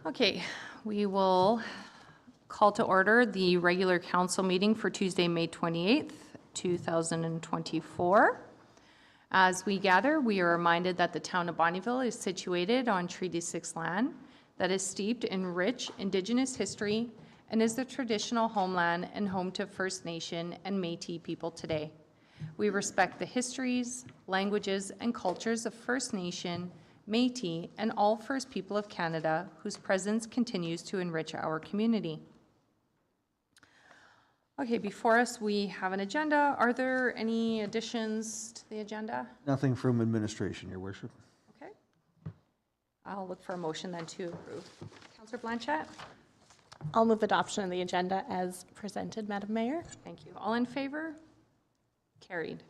Okay, we will call to order the regular council meeting for Tuesday, May 28th, 2024. As we gather, we are reminded that the town of Bonnyville is situated on Treaty 6 land that is steeped in rich Indigenous history and is the traditional homeland and home to First Nation and Métis people today. We respect the histories, languages, and cultures of First Nation, Métis, and all First People of Canada whose presence continues to enrich our community. Okay, before us we have an agenda. Are there any additions to the agenda? Nothing from administration, Your Worship. Okay. I'll look for a motion then to approve. Councillor Blanchette? I'll move adoption of the agenda as presented, Madam Mayor. Thank you. All in favor? Carried.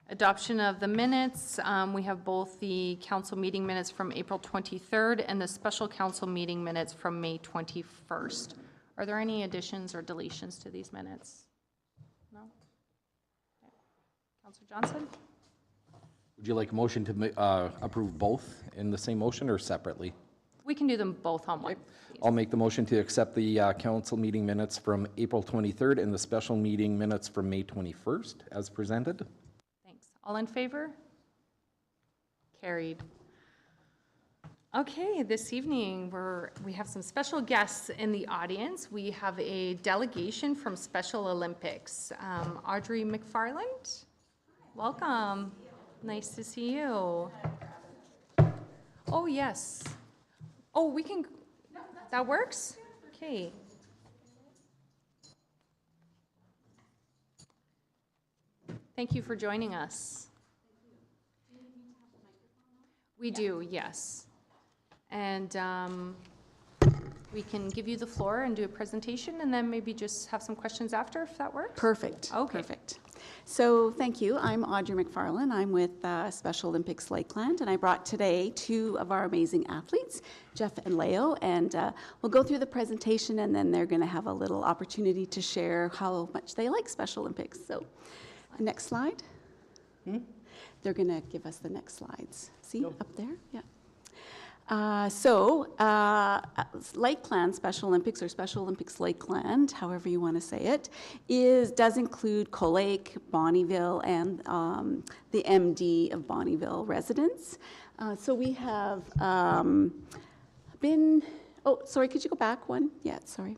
Adoption of the minutes. We have both the council meeting minutes from April 23rd and the special council meeting minutes from May 21st. Are there any additions or deletions to these minutes? No? Okay. Councillor Johnson? Would you like a motion to approve both in the same motion or separately? We can do them both on one. Okay. I'll make the motion to accept the council meeting minutes from April 23rd and the special meeting minutes from May 21st as presented. Thanks. All in favor? Carried. Okay, this evening we have some special guests in the audience. We have a delegation from Special Olympics. Audrey McFarland, welcome. Nice to see you. Oh, yes. Oh, we can, that works? Okay. Thank you for joining us. We do, yes. And we can give you the floor and do a presentation and then maybe just have some questions after, if that works. Perfect. Okay. Perfect. So thank you. I'm Audrey McFarland. I'm with Special Olympics Lakeland, and I brought today two of our amazing athletes, Jeff and Leo, and we'll go through the presentation and then they're going to have a little opportunity to share how much they like Special Olympics. So next slide. They're going to give us the next slides. See up there? Yeah. Lakeland Special Olympics, or Special Olympics Lakeland, however you want to say it, does include Coal Lake, Bonnyville, and the MD of Bonnyville residents. So we have been, oh, sorry, could you go back one? Yeah, sorry.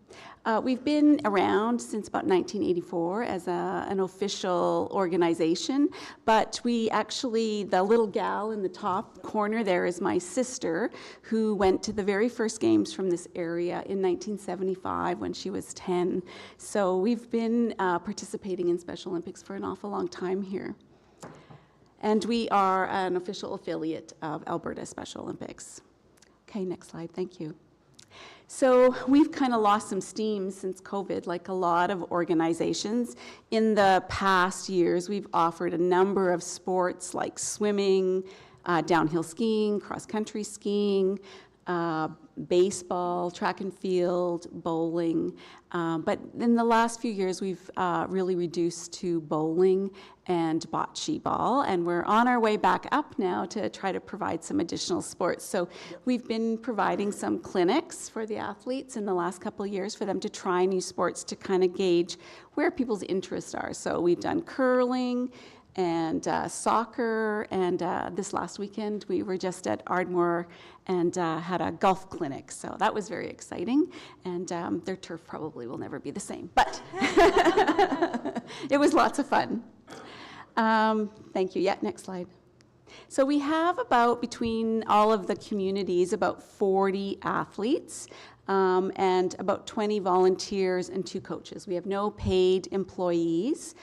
We've been around since about 1984 as an official organization, but we actually, the little gal in the top corner there is my sister, who went to the very first games from this area in 1975 when she was 10. So we've been participating in Special Olympics for an awful long time here. And we are an official affiliate of Alberta Special Olympics. Okay, next slide, thank you. So we've kind of lost some steam since COVID, like a lot of organizations. In the past years, we've offered a number of sports like swimming, downhill skiing, cross-country skiing, baseball, track and field, bowling. But in the last few years, we've really reduced to bowling and bocce ball, and we're on our way back up now to try to provide some additional sports. So we've been providing some clinics for the athletes in the last couple of years for them to try new sports to kind of gauge where people's interests are. So we've done curling and soccer, and this last weekend we were just at Ardmore and had a golf clinic, so that was very exciting, and their turf probably will never be the same, but it was lots of fun. Thank you. Yeah, next slide. So we have about, between all of the communities, about 40 athletes and about 20 volunteers and 2 coaches. We have no paid employees.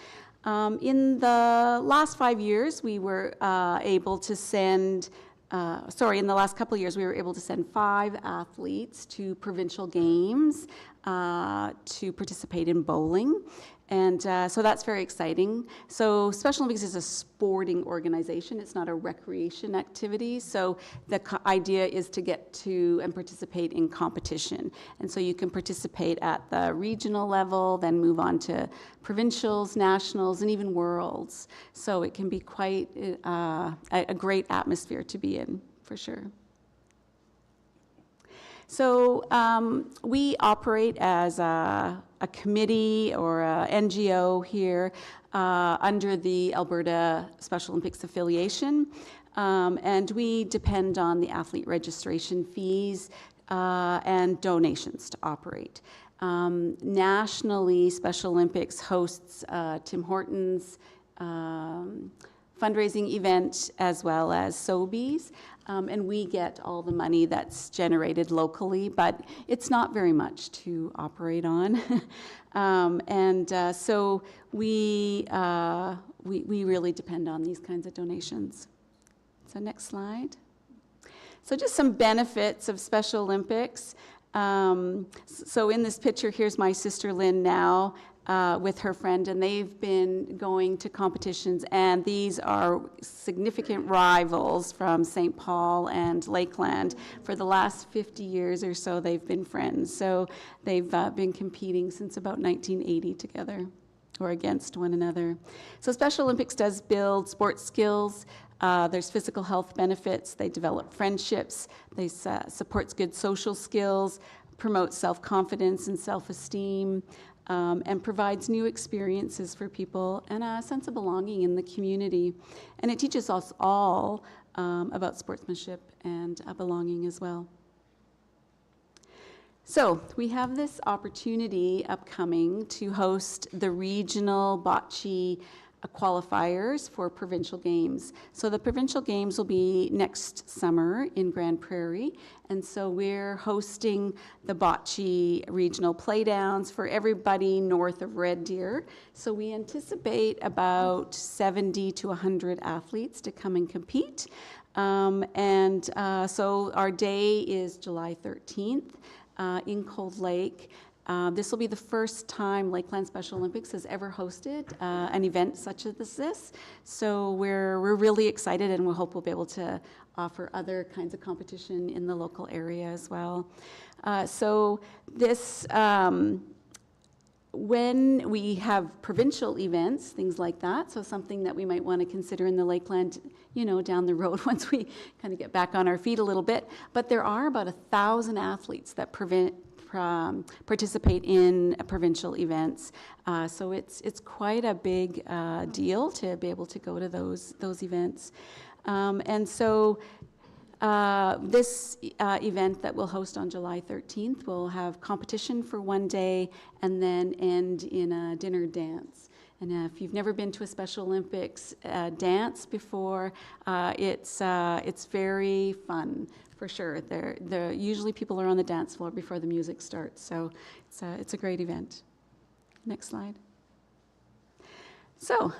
In the last 5 years, we were able to send, in the last couple of years, we were able to send 5 athletes to provincial games to participate in bowling. And so that's very exciting. So Special Olympics is a sporting organization. It's not a recreation activity. So the idea is to get to and participate in competition. And so you can participate at the regional level, then move on to provincials, nationals, and even worlds. So it can be quite a great atmosphere to be in, for sure. So we operate as a committee or a NGO here under the Alberta Special Olympics affiliation, and we depend on the athlete registration fees and donations to operate. Nationally, Special Olympics hosts Tim Hortons fundraising event as well as Sobeys, and we get all the money that's generated locally, but it's not very much to operate on. So we really depend on these kinds of donations. So next slide. So just some benefits of Special Olympics. So in this picture, here's my sister Lynn now with her friend, and they've been going to competitions, and these are significant rivals from St. Paul and Lakeland. For the last 50 years or so, they've been friends. So they've been competing since about 1980 together, or against one another. So Special Olympics does build sports skills. There's physical health benefits. They develop friendships. They supports good social skills, promotes self-confidence and self-esteem, and provides new experiences for people and a sense of belonging in the community. And it teaches us all about sportsmanship and belonging as well. So we have this opportunity upcoming to host the regional bocce qualifiers for provincial games. So the provincial games will be next summer in Grand Prairie, and so we're hosting the bocce regional playdowns for everybody north of Red Deer. So we anticipate about 70 to 100 athletes to come and compete. So our day is July 13th in Cold Lake. This will be the first time Lakeland Special Olympics has ever hosted an event such as this. So we're really excited, and we hope we'll be able to offer other kinds of competition in the local area as well. So this, when we have provincial events, things like that, so something that we might want to consider in the Lakeland, down the road once we kind of get back on our feet a little bit. But there are about 1,000 athletes that participate in provincial events. So it's quite a big deal to be able to go to those events. This event that we'll host on July 13th will have competition for one day and then end in a dinner dance. And if you've never been to a Special Olympics dance before, it's very fun. For sure. Usually people are on the dance floor before the music starts, so it's a great event. Next slide. So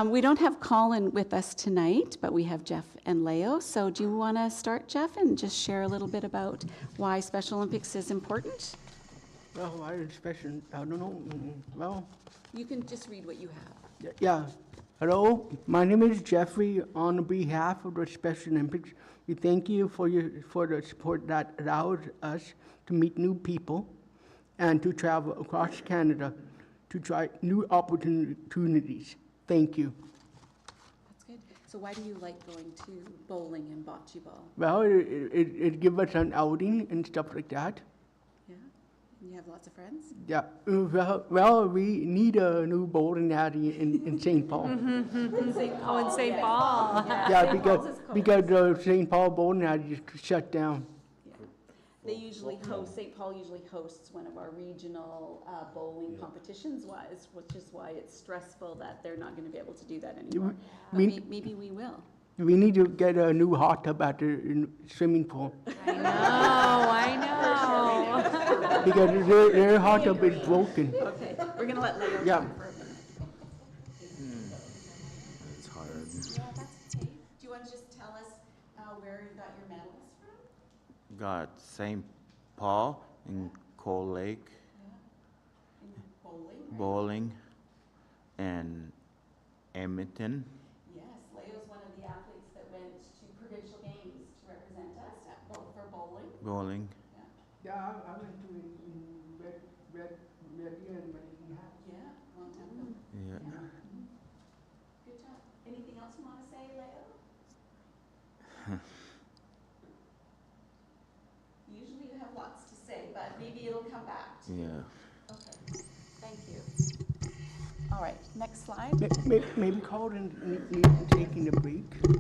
we don't have Colin with us tonight, but we have Jeff and Leo. So do you want to start, Jeff, and just share a little bit about why Special Olympics is important? Well, why is special? I don't know. Well, You can just read what you have. yeah. Hello, my name is Jeffrey. On behalf of the Special Olympics, we thank you for the support that allows us to meet new people and to travel across Canada to try new opportunities. Thank you. That's good. So why do you like going to bowling and bocce ball? Well, it gives us an outing and stuff like that. Yeah? And you have lots of friends? Yeah. Well, we need a new bowling alley in St. Paul. Oh, in St. Paul. Yeah, because the St. Paul bowling alley is shut down. They usually host, St. Paul usually hosts one of our regional bowling competitions, which is why it's stressful that they're not going to be able to do that anymore. Maybe we will. We need to get a new hot tub at the swimming pool. I know. Because their hot tub is broken. Okay, we're going to let Leo Yeah. talk for a minute. It's hard. Yeah, that's okay. Do you want to just tell us where you got your medals from? Got St. Paul in Cold Lake, In bowling? right? bowling, and Edmonton. Yes, Leo's one of the athletes that went to provincial games to represent us for bowling. Bowling. Yeah, I went to Red and Yeah, long time ago. Yeah. Good job. Anything else you want to say, Leo? Usually you have lots come back to. Yeah. Okay, thank you. All right, next slide. Maybe call and need taking a break. Yeah,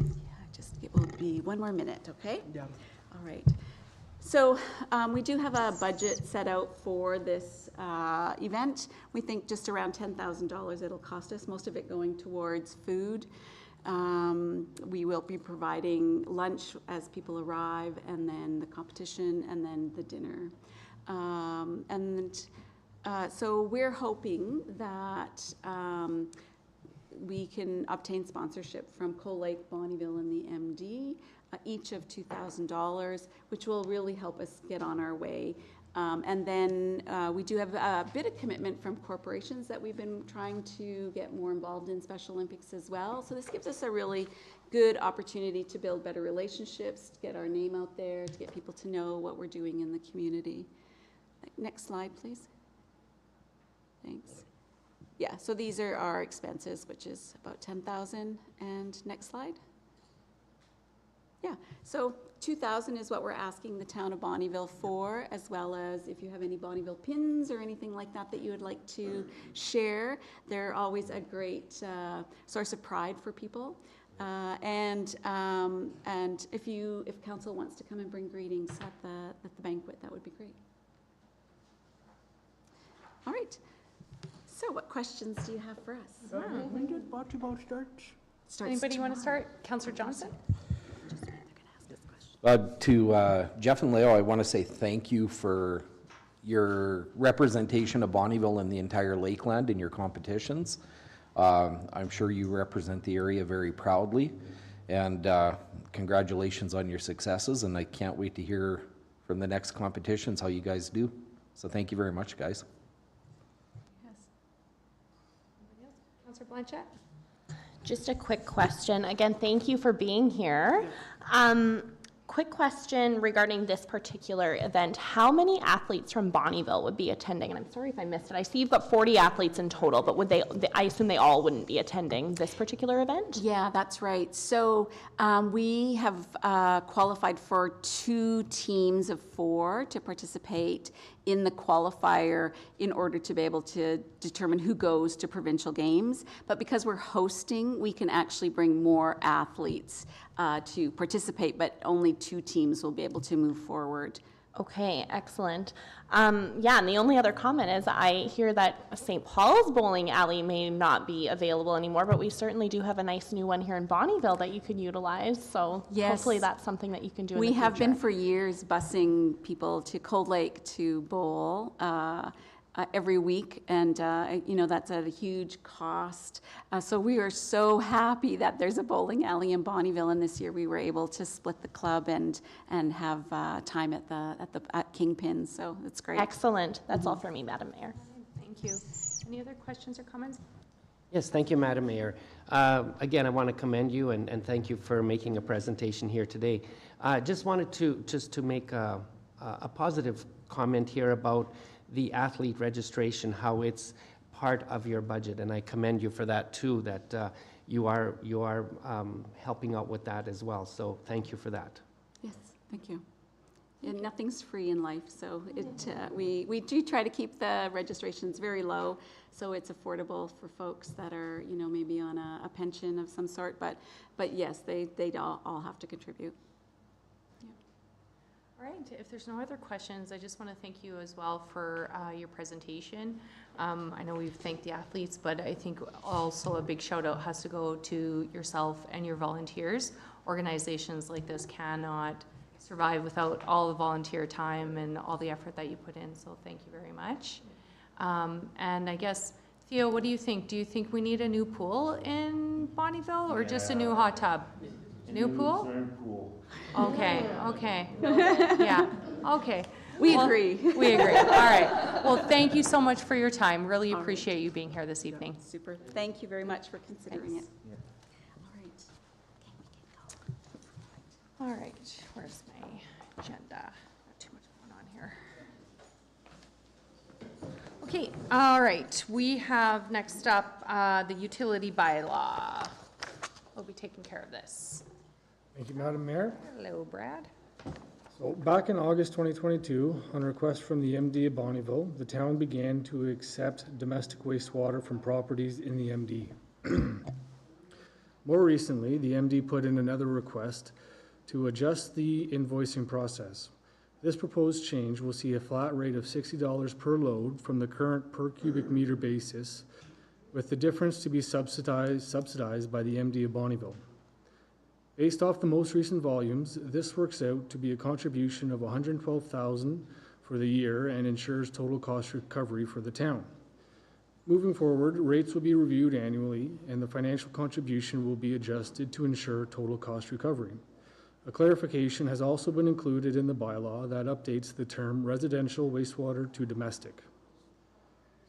just, it will be one more minute, okay? Yeah. All right. So we do have a budget set out for this event. We think just around $10,000 it'll cost us, most of it going towards food. We will be providing lunch as people arrive, and then the competition, and then the dinner. So we're hoping that we can obtain sponsorship from Coal Lake, Bonnyville, and the MD, each of $2,000, which will really help us get on our way. And then we do have a bit of commitment from corporations that we've been trying to get more involved in Special Olympics as well. So this gives us a really good opportunity to build better relationships, to get our name out there, to get people to know what we're doing in the community. Next slide, please. Thanks. Yeah, so these are our expenses, which is about $10,000. And next slide. Yeah, so $2,000 is what we're asking the town of Bonnyville for, as well as if you have any Bonnyville pins or anything like that that you would like to share. They're always a great source of pride for people. And if council wants to come and bring greetings at the banquet, that would be great. All right. So what questions do you have for us? When did bocce ball start? Anybody want to start? Councillor Johnson? To Jeff and Leo, I want to say thank you for your representation of Bonnyville and the entire Lakeland in your competitions. I'm sure you represent the area very proudly, and congratulations on your successes, and I can't wait to hear from the next competitions how you guys do. So thank you very much, guys. Yes. Anybody else? Councillor Blanchette? Just a quick question. Again, thank you for being here. Quick question regarding this particular event. How many athletes from Bonnyville would be attending? And I'm sorry if I missed it. I see you've got 40 athletes in total, but would I assume they all wouldn't be attending this particular event? Yeah, that's right. So we have qualified for 2 teams of 4 to participate in the qualifier in order to be able to determine who goes to provincial games. But because we're hosting, we can actually bring more athletes to participate, but only 2 teams will be able to move forward. Okay, excellent. Yeah, and the only other comment is I hear that St. Paul's bowling alley may not be available anymore, but we certainly do have a nice new one here in Bonnyville that you could utilize. So Yes. hopefully that's something that you can do in the We future. have been for years busing people to Coal Lake to bowl every week, and you know, that's at a huge cost. So we are so happy that there's a bowling alley in Bonnyville, and this year we were able to split the club and have time at Kingpin. So it's great. Excellent. That's all for me, Madam Mayor. Thank you. Any other questions or comments? Yes, thank you, Madam Mayor. Again, I want to commend you and thank you for making a presentation here today. Just wanted to make a positive comment here about the athlete registration, how it's part of your budget, and I commend you for that too, that you are helping out with that as well, so thank you for that. Yes, thank you. And nothing's free in life, so we do try to keep the registrations very low, so it's affordable for folks that are, you know, maybe on a pension of some sort, but yes, they all have to contribute. All right, if there's no other questions, I just want to thank you as well for your presentation. I know we've thanked the athletes, but I think also a big shout out has to go to yourself and your volunteers. Organizations like this cannot survive without all the volunteer time and all the effort that you put in, so thank you very much. And I guess, Theo, what do you think? Do you think we need a new pool in Bonnyville or just a new hot tub? New pool? Okay, okay. Yeah, okay. We Well, agree. We agree. All right. Well, thank you so much for your time. Really appreciate you being here this evening. Super. Thank you very much for considering it. All right. All right, where's my agenda? Got too much going on here. Okay, all right. We have next up the utility bylaw. We'll be taking care of this. Thank you, Madam Mayor. Hello, Brad. So back in August 2022, on request from the MD of Bonnyville, the town began to accept domestic wastewater from properties in the MD. More recently, the MD put in another request to adjust the invoicing process. This proposed change will see a flat rate of $60 per load from the current per cubic meter basis, with the difference to be subsidized by the MD of Bonnyville. Based off the most recent volumes, this works out to be a contribution of $112,000 for the year and ensures total cost recovery for the town. Moving forward, rates will be reviewed annually and the financial contribution will be adjusted to ensure total cost recovery. A clarification has also been included in the bylaw that updates the term residential wastewater to domestic.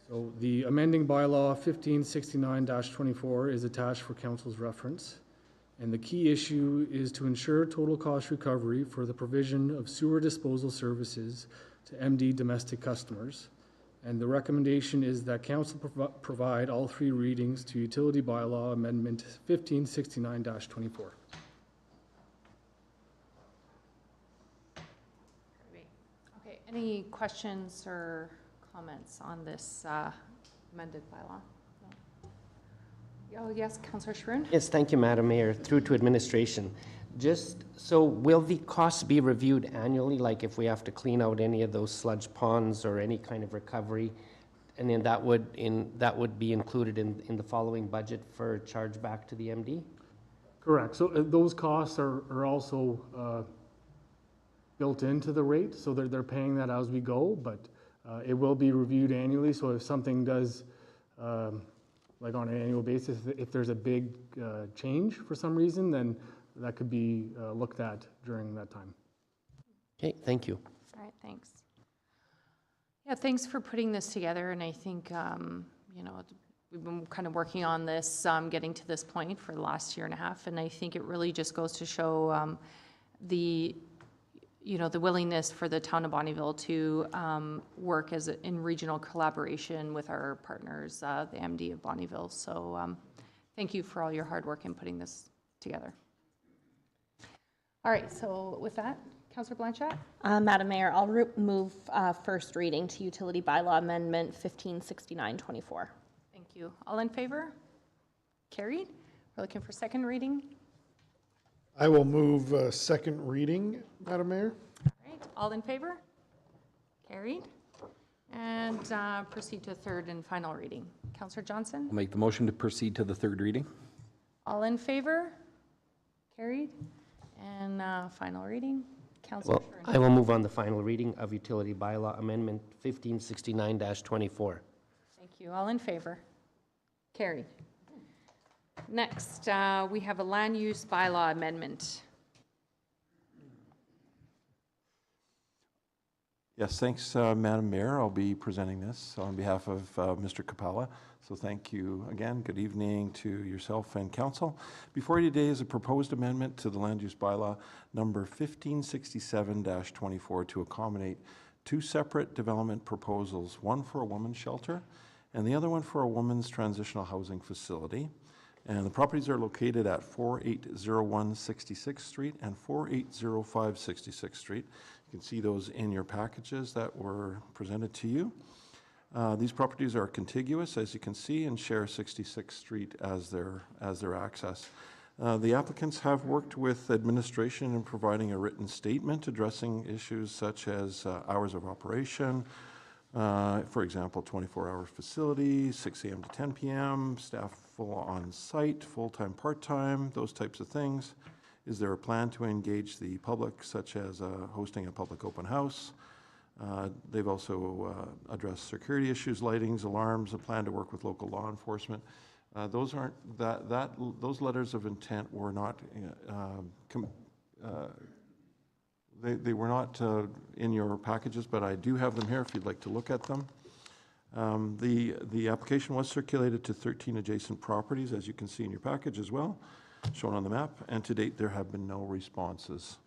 So the amending bylaw 1569-24 is attached for council's reference. And the key issue is to ensure total cost recovery for the provision of sewer disposal services to MD domestic customers. And the recommendation is that council provide all three readings to Utility Bylaw Amendment 1569-24. Okay, any questions or comments on this amended bylaw? Oh, yes, Councillor Schroen. Yes, thank you, Madam Mayor. Through to administration. Just, so will the costs be reviewed annually, like if we have to clean out any of those sludge ponds or any kind of recovery? And then that would be included in the following budget for charge back to the MD? Correct. So those costs are also built into the rate, so they're paying that as we go, but it will be reviewed annually. So if something does, like on an annual basis, if there's a big change for some reason, then that could be looked at during that time. Okay, thank you. All right, thanks. Yeah, thanks for putting this together, and I think, you know, we've been kind of working on this, getting to this point for the last year and a half, and I think it really just goes to show the willingness for the town of Bonnyville to work in regional collaboration with our partners, the MD of Bonnyville. So thank you for all your hard work in putting this together. All right, so with that, Councillor Blanchett? Madam Mayor, I'll move first reading to Utility Bylaw Amendment 1569-24. Thank you. All in favor? Carried. We're looking for second reading. I will move second reading, Madam Mayor. All right, all in favor? Carried. And proceed to third and final reading. Councillor Johnson? I'll make the motion to proceed to the third reading. All in favor? Carried. And final reading. Councillor Well, I will move on the final reading of Utility Bylaw Amendment 1569-24. Thank you. All in favor? Carried. Next, we have a land use bylaw amendment. Yes, thanks, Madam Mayor. I'll be presenting this on behalf of Mr. Capella. So thank you again. Good evening to yourself and council. Before you today is a proposed amendment to the land use bylaw number 1567-24 to accommodate two separate development proposals, one for a women's shelter and the other one for a women's transitional housing facility. And the properties are located at 4801 66th Street and 4805 66th Street. You can see those in your packages that were presented to you. These properties are contiguous, as you can see, and share 66th Street as their access. The applicants have worked with administration in providing a written statement addressing issues such as hours of operation, for example, 24-hour facility, 6 a.m. to 10 p.m., staff full on site, full-time, part-time, those types of things. Is there a plan to engage the public, such as hosting a public open house? They've also addressed security issues, lightings, alarms, a plan to work with local law enforcement. Those letters of intent were not they were not in your packages, but I do have them here if you'd like to look at them. The application was circulated to 13 adjacent properties, as you can see in your package as well, shown on the map, and to date there have been no responses.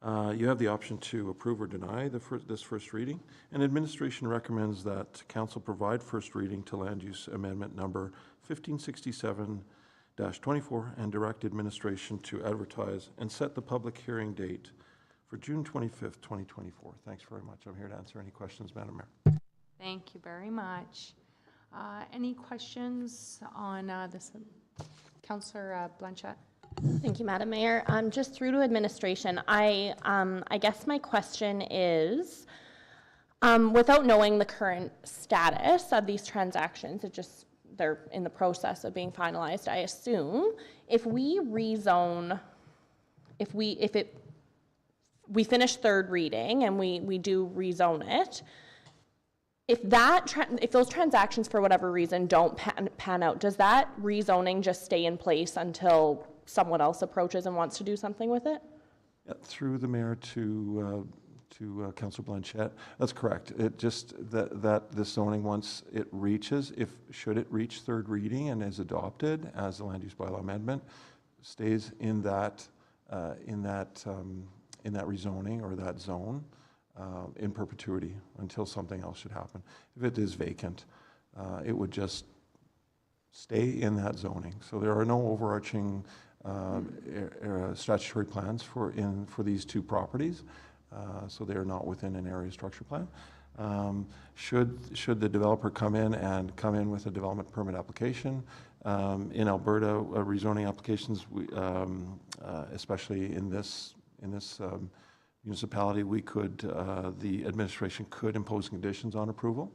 You have the option to approve or deny this first reading, and administration recommends that council provide first reading to land use amendment number 1567-24 and direct administration to advertise and set the public hearing date for June 25th, 2024. Thanks very much. I'm here to answer any questions, Madam Mayor. Thank you very much. Any questions on this? Councillor Blanchette? Thank you, Madam Mayor. Just through to administration, I guess my question is, without knowing the current status of these transactions, they're in the process of being finalized, I assume, if we rezone, if we finish third reading and we do rezone it, if those transactions for whatever reason don't pan out, does that rezoning just stay in place until someone else approaches and wants to do something with it? Yeah, through the mayor to Councillor Blanchette, that's correct. It just that the zoning, once it reaches, should it reach third reading and is adopted as a land use bylaw amendment, stays in that rezoning or that zone in perpetuity until something else should happen. If it is vacant, it would just stay in that zoning. So there are no overarching statutory plans for these two properties. So they are not within an area structure plan. Should the developer come in with a development permit application, in Alberta, rezoning applications, especially in this municipality, the administration could impose conditions on approval,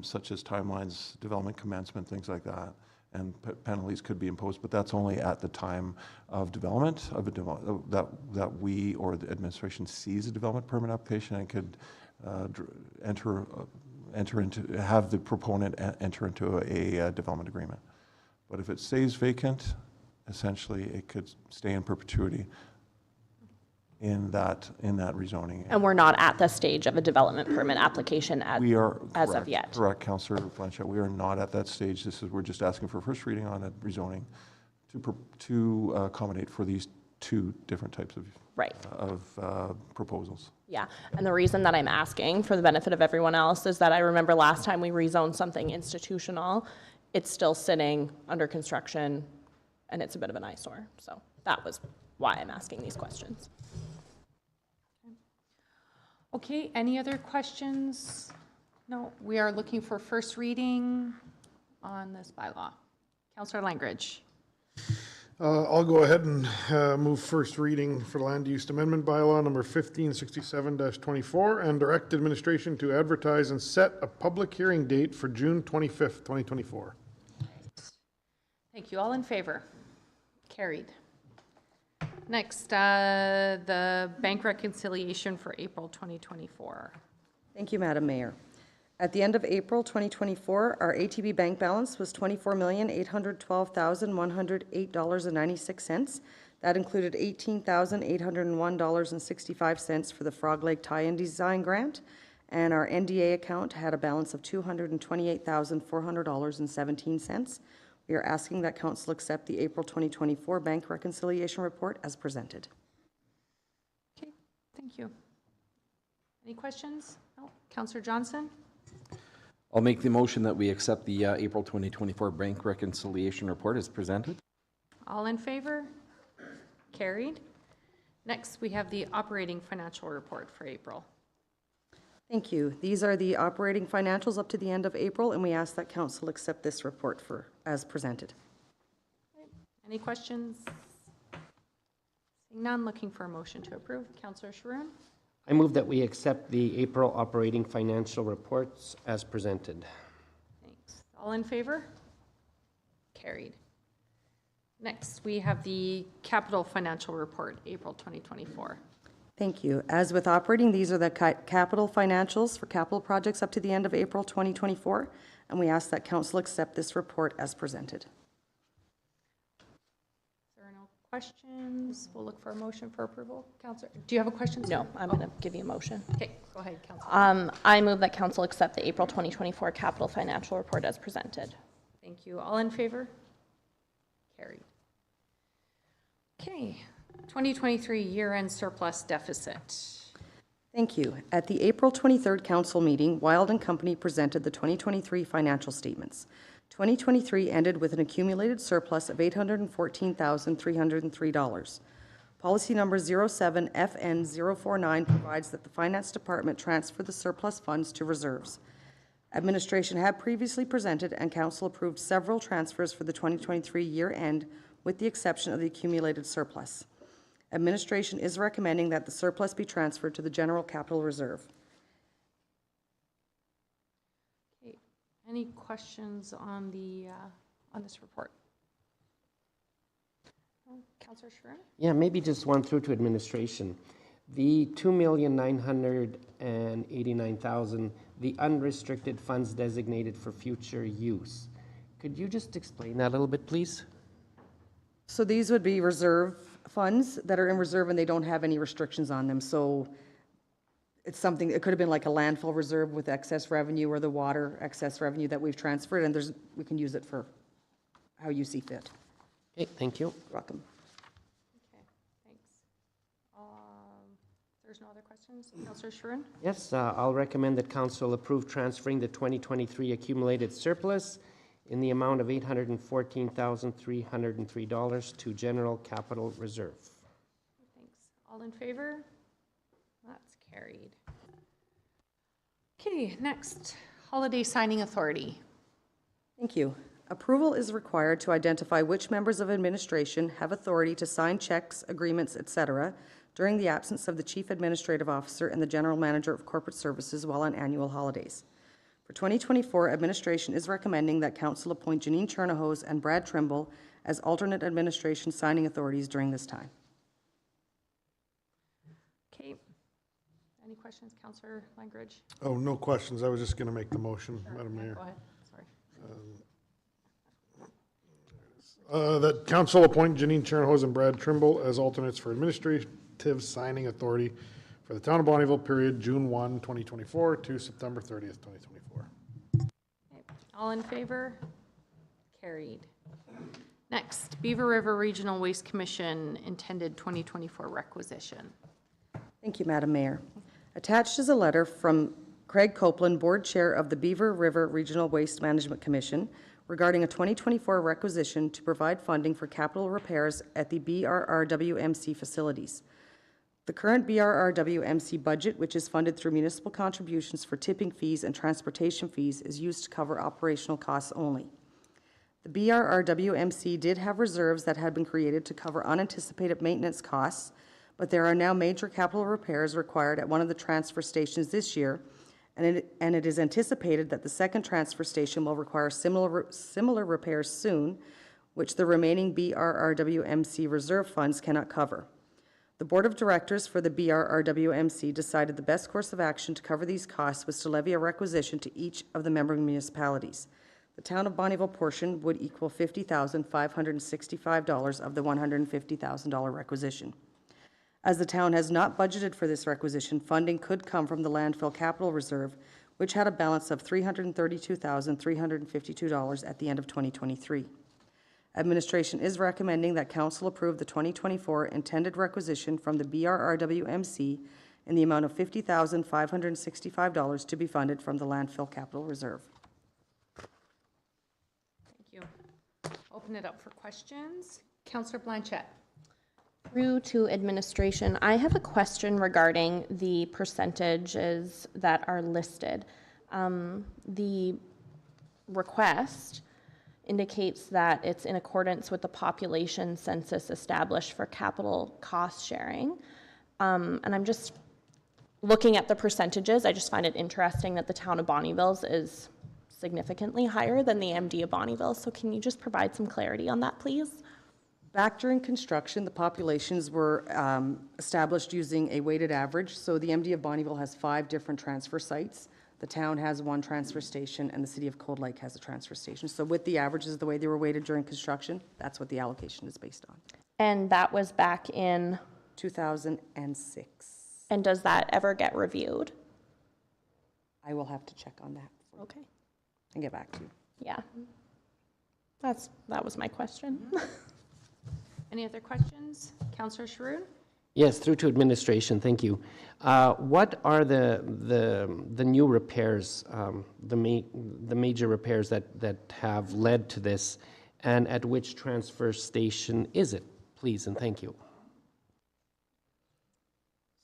such as timelines, development commencement, things like that, and penalties could be imposed, but that's only at the time of development that we or the administration sees a development permit application and could have the proponent enter into a development agreement. But if it stays vacant, essentially it could stay in perpetuity in that rezoning. And we're not at the stage of a development permit application as of yet. Correct, Councillor Blanchette. We are not at that stage. We're just asking for first reading on a rezoning to accommodate for these two different types of proposals. Yeah, and the reason that I'm asking, for the benefit of everyone else, is that I remember last time we rezoned something institutional, it's still sitting under construction, and it's a bit of an eyesore. So that was why I'm asking these questions. Okay, any other questions? No, we are looking for first reading on this bylaw. Councillor Langridge. I'll go ahead and move first reading for land use amendment bylaw number 1567-24 and direct administration to advertise and set a public hearing date for June 25th, 2024. Thank you. All in favor? Carried. Next, the bank reconciliation for April 2024. Thank you, Madam Mayor. At the end of April 2024, our ATB bank balance was $24,812,108.96. That included $18,801.65 for the Frog Lake Tie-In Design Grant, and our NDA account had a balance of $228,400.17. We are asking that Council accept the April 2024 bank reconciliation report as presented. Okay, thank you. Any questions? No. Councillor Johnson? I'll make the motion that we accept the April 2024 bank reconciliation report as presented. All in favor? Carried. Next, we have the operating financial report for April. Thank you. These are the operating financials up to the end of April, and we ask that Council accept this report as presented. Okay. Any questions? Seeing none, looking for a motion to approve. Councillor Sharoon? I move that we accept the April operating financial reports as presented. Thanks. All in favor? Carried. Next, we have the capital financial report, April 2024. Thank you. As with operating, these are the capital financials for capital projects up to the end of April 2024, and we ask that Council accept this report as presented. If there are no questions, we'll look for a motion for approval. Councillor, do you have a question? No, I'm going to give you a motion. Okay, go ahead, Councillor. I move that Council accept the April 2024 capital financial report as presented. Thank you. All in favor? Carried. Okay, 2023 year-end surplus deficit. Thank you. At the April 23rd Council meeting, Wild & Company presented the 2023 financial statements. 2023 ended with an accumulated surplus of $814,303. Policy number 07FN049 provides that the Finance Department transfer the surplus funds to reserves. Administration had previously presented and Council approved several transfers for the 2023 year end, with the exception of the accumulated surplus. Administration is recommending that the surplus be transferred to the General Capital Reserve. Okay. Any questions on this report? Councillor Schroen? Yeah, maybe just one through to administration. The 2,989,000, the unrestricted funds designated for future use. Could you just explain that a little bit, please? So these would be reserve funds that are in reserve and they don't have any restrictions on them. So it's something, it could have been like a landfill reserve with excess revenue or the water excess revenue that we've transferred, and we can use it for how you see fit. Okay, thank you. You're welcome. Okay, thanks. There's no other questions? Councillor Schroen? Yes, I'll recommend that council approve transferring the 2023 accumulated surplus in the amount of $814,303 to General Capital Reserve. Thanks. All in favor? That's carried. Okay, next, holiday signing authority. Thank you. Approval is required to identify which members of administration have authority to sign checks, agreements, etc., during the absence of the Chief Administrative Officer and the General Manager of Corporate Services while on annual holidays. For 2024, administration is recommending that Council appoint Janine Chernahose and Brad Trimble as alternate administration signing authorities during this time. Okay. Any questions, Councillor Langridge? Oh, no questions. I was just going to make the motion, Madam Mayor. Go ahead, sorry. That council appoint Janine Chernahose and Brad Trimble as alternates for administrative signing authority for the town of Bonnyville period June 1, 2024 to September 30th, 2024. Okay. All in favor? Carried. Next, Beaver River Regional Waste Commission intended 2024 requisition. Thank you, Madam Mayor. Attached is a letter from Craig Copeland, Board Chair of the Beaver River Regional Waste Management Commission, regarding a 2024 requisition to provide funding for capital repairs at the BRRWMC facilities. The current BRRWMC budget, which is funded through municipal contributions for tipping fees and transportation fees, is used to cover operational costs only. The BRRWMC did have reserves that had been created to cover unanticipated maintenance costs, but there are now major capital repairs required at one of the transfer stations this year, and it is anticipated that the second transfer station will require similar repairs soon, which the remaining BRRWMC reserve funds cannot cover. The Board of Directors for the BRRWMC decided the best course of action to cover these costs was to levy a requisition to each of the member municipalities. The Town of Bonnyville portion would equal $50,565 of the $150,000 requisition. As the town has not budgeted for this requisition, funding could come from the Landfill Capital Reserve, which had a balance of $332,352 at the end of 2023. Administration is recommending that Council approve the 2024 intended requisition from the BRRWMC in the amount of $50,565 to be funded from the Landfill Capital Reserve. Thank you. Open it up for questions. Councillor Blanchette. Through to administration, I have a question regarding the percentages that are listed. The request indicates that it's in accordance with the population census established for capital cost sharing. And I'm just looking at the percentages. I just find it interesting that the town of Bonnyville's is significantly higher than the MD of Bonnyville. So can you just provide some clarity on that, please? Back during construction, the populations were established using a weighted average. So the MD of Bonnyville has 5 different transfer sites. The town has 1 transfer station, and the city of Cold Lake has a transfer station. So with the averages, the way they were weighted during construction, that's what the allocation is based on. And that was back in 2006. And does that ever get reviewed? I will have to check on that. Okay. And get back to you. Yeah. That was my question. Any other questions? Councillor Schroen? Yes, through to administration, thank you. What are the new repairs, the major repairs that have led to this, and at which transfer station is it, please, and thank you?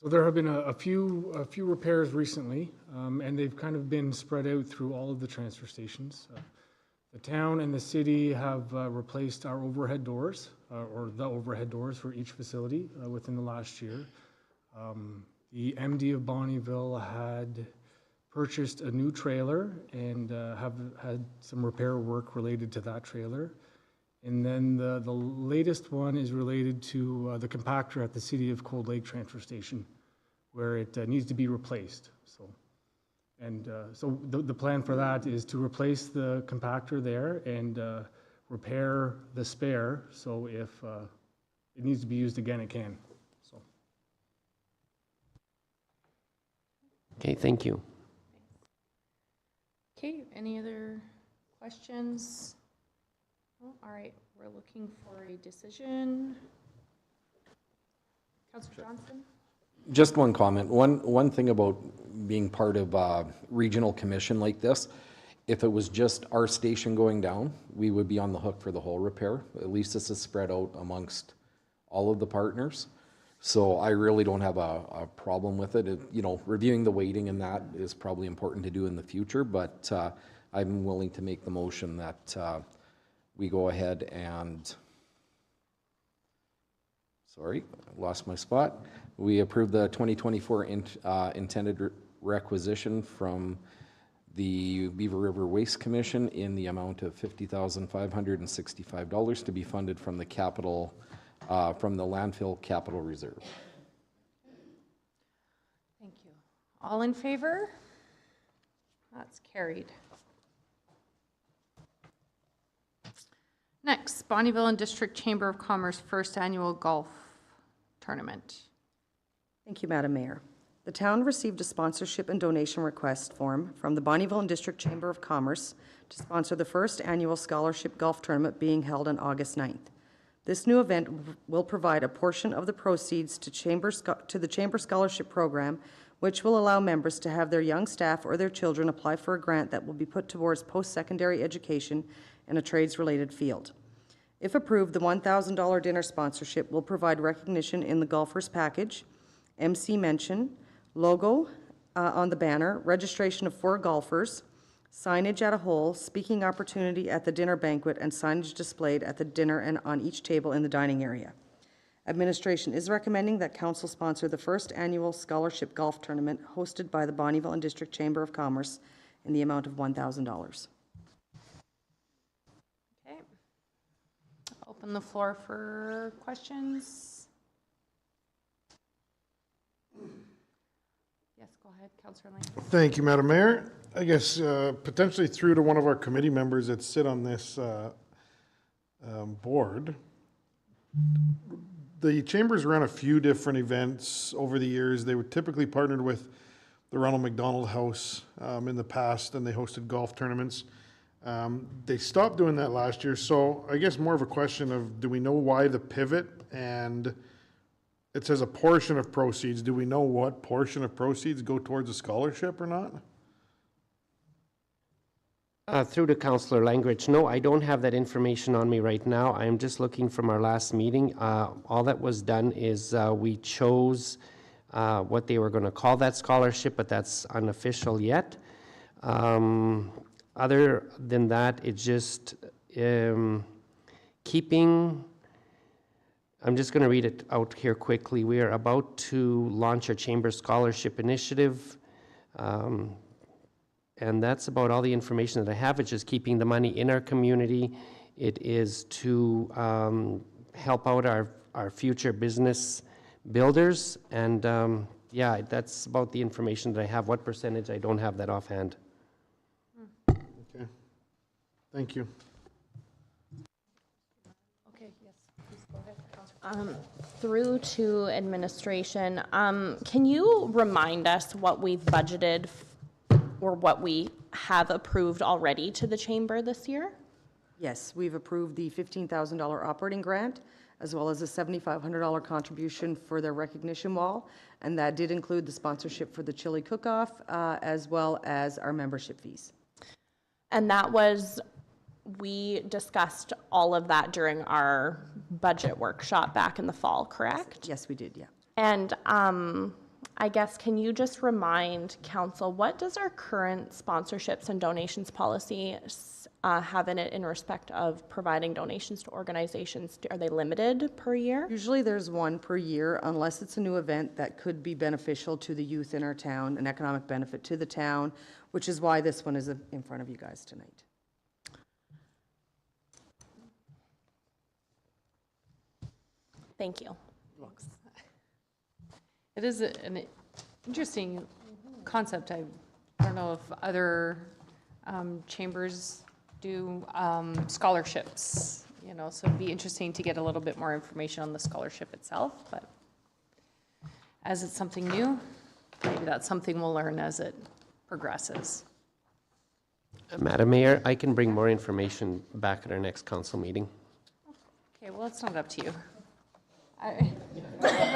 So there have been a few repairs recently, and they've kind of been spread out through all of the transfer stations. The town and the city have replaced our overhead doors, or the overhead doors for each facility within the last year. The MD of Bonnyville had purchased a new trailer and have had some repair work related to that trailer. And then the latest one is related to the compactor at the City of Cold Lake Transfer Station, where it needs to be replaced. So the plan for that is to replace the compactor there and repair the spare, so if it needs to be used again, it can. So. Okay, thank you. Okay, any other questions? Oh, all right, we're looking for a decision. Councillor Johnston? Just one comment. One thing about being part of a regional commission like this, if it was just our station going down, we would be on the hook for the whole repair. At least this is spread out amongst all of the partners. So I really don't have a problem with it. You know, reviewing the weighting and that is probably important to do in the future, but I'm willing to make the motion that we go ahead and, sorry, I lost my spot. We approve the 2024 intended requisition from the Beaver River Waste Commission in the amount of $50,565 to be funded from the capital, from the landfill capital reserve. Thank you. All in favor? That's carried. Next, Bonnyville and District Chamber of Commerce first annual golf tournament. Thank you, Madam Mayor. The town received a sponsorship and donation request form from the Bonnyville and District Chamber of Commerce to sponsor the first annual scholarship golf tournament being held on August 9th. This new event will provide a portion of the proceeds to the Chamber Scholarship Program, which will allow members to have their young staff or their children apply for a grant that will be put towards post-secondary education in a trades-related field. If approved, the $1,000 dinner sponsorship will provide recognition in the golfers package, MC mention, logo on the banner, registration of 4 golfers, signage at a hole, speaking opportunity at the dinner banquet, and signage displayed at the dinner and on each table in the dining area. Administration is recommending that council sponsor the first annual scholarship golf tournament hosted by the Bonnyville and District Chamber of Commerce in the amount of $1,000. Okay. Open the floor for questions. Yes, go ahead, Councillor Lang. Thank you, Madam Mayor. I guess potentially through to one of our committee members that sit on this board. The Chambers ran a few different events over the years. They were typically partnered with the Ronald McDonald House in the past, and they hosted golf tournaments. They stopped doing that last year, so I guess more of a question of, do we know why the pivot? And it says a portion of proceeds. Do we know what portion of proceeds go towards a scholarship or not? Through to Councillor Langridge, no, I don't have that information on me right now. I'm just looking from our last meeting. All that was done is we chose what they were going to call that scholarship, but that's unofficial yet. Other than that, it's just keeping, I'm just going to read it out here quickly. We are about to launch our Chamber Scholarship Initiative. And that's about all the information that I have. It's just keeping the money in our community. It is to help out our future business builders. And yeah, that's about the information that I have. What percentage, I don't have that offhand. Okay. Thank you. Okay, yes, please go ahead, Councillor. Through to administration, can you remind us what we've budgeted or what we have approved already to the chamber this year? Yes, we've approved the $15,000 operating grant, as well as a $7,500 contribution for their recognition wall, and that did include the sponsorship for the chili cook-off, as well as our membership fees. And that was, we discussed all of that during our budget workshop back in the fall, correct? Yes, we did, yeah. And I guess, can you just remind council, what does our current sponsorships and donations policy have in it in respect of providing donations to organizations? Are they limited per year? Usually there's one per year, unless it's a new event that could be beneficial to the youth in our town, an economic benefit to the town, which is why this one is in front of you guys tonight. Thank you. It is an interesting concept. I don't know if other chambers do scholarships, you know, so it'd be interesting to get a little bit more information on the scholarship itself, but as it's something new, maybe that's something we'll learn as it progresses. Madam Mayor, I can bring more information back at our next council meeting. Okay, well, it's not up to you.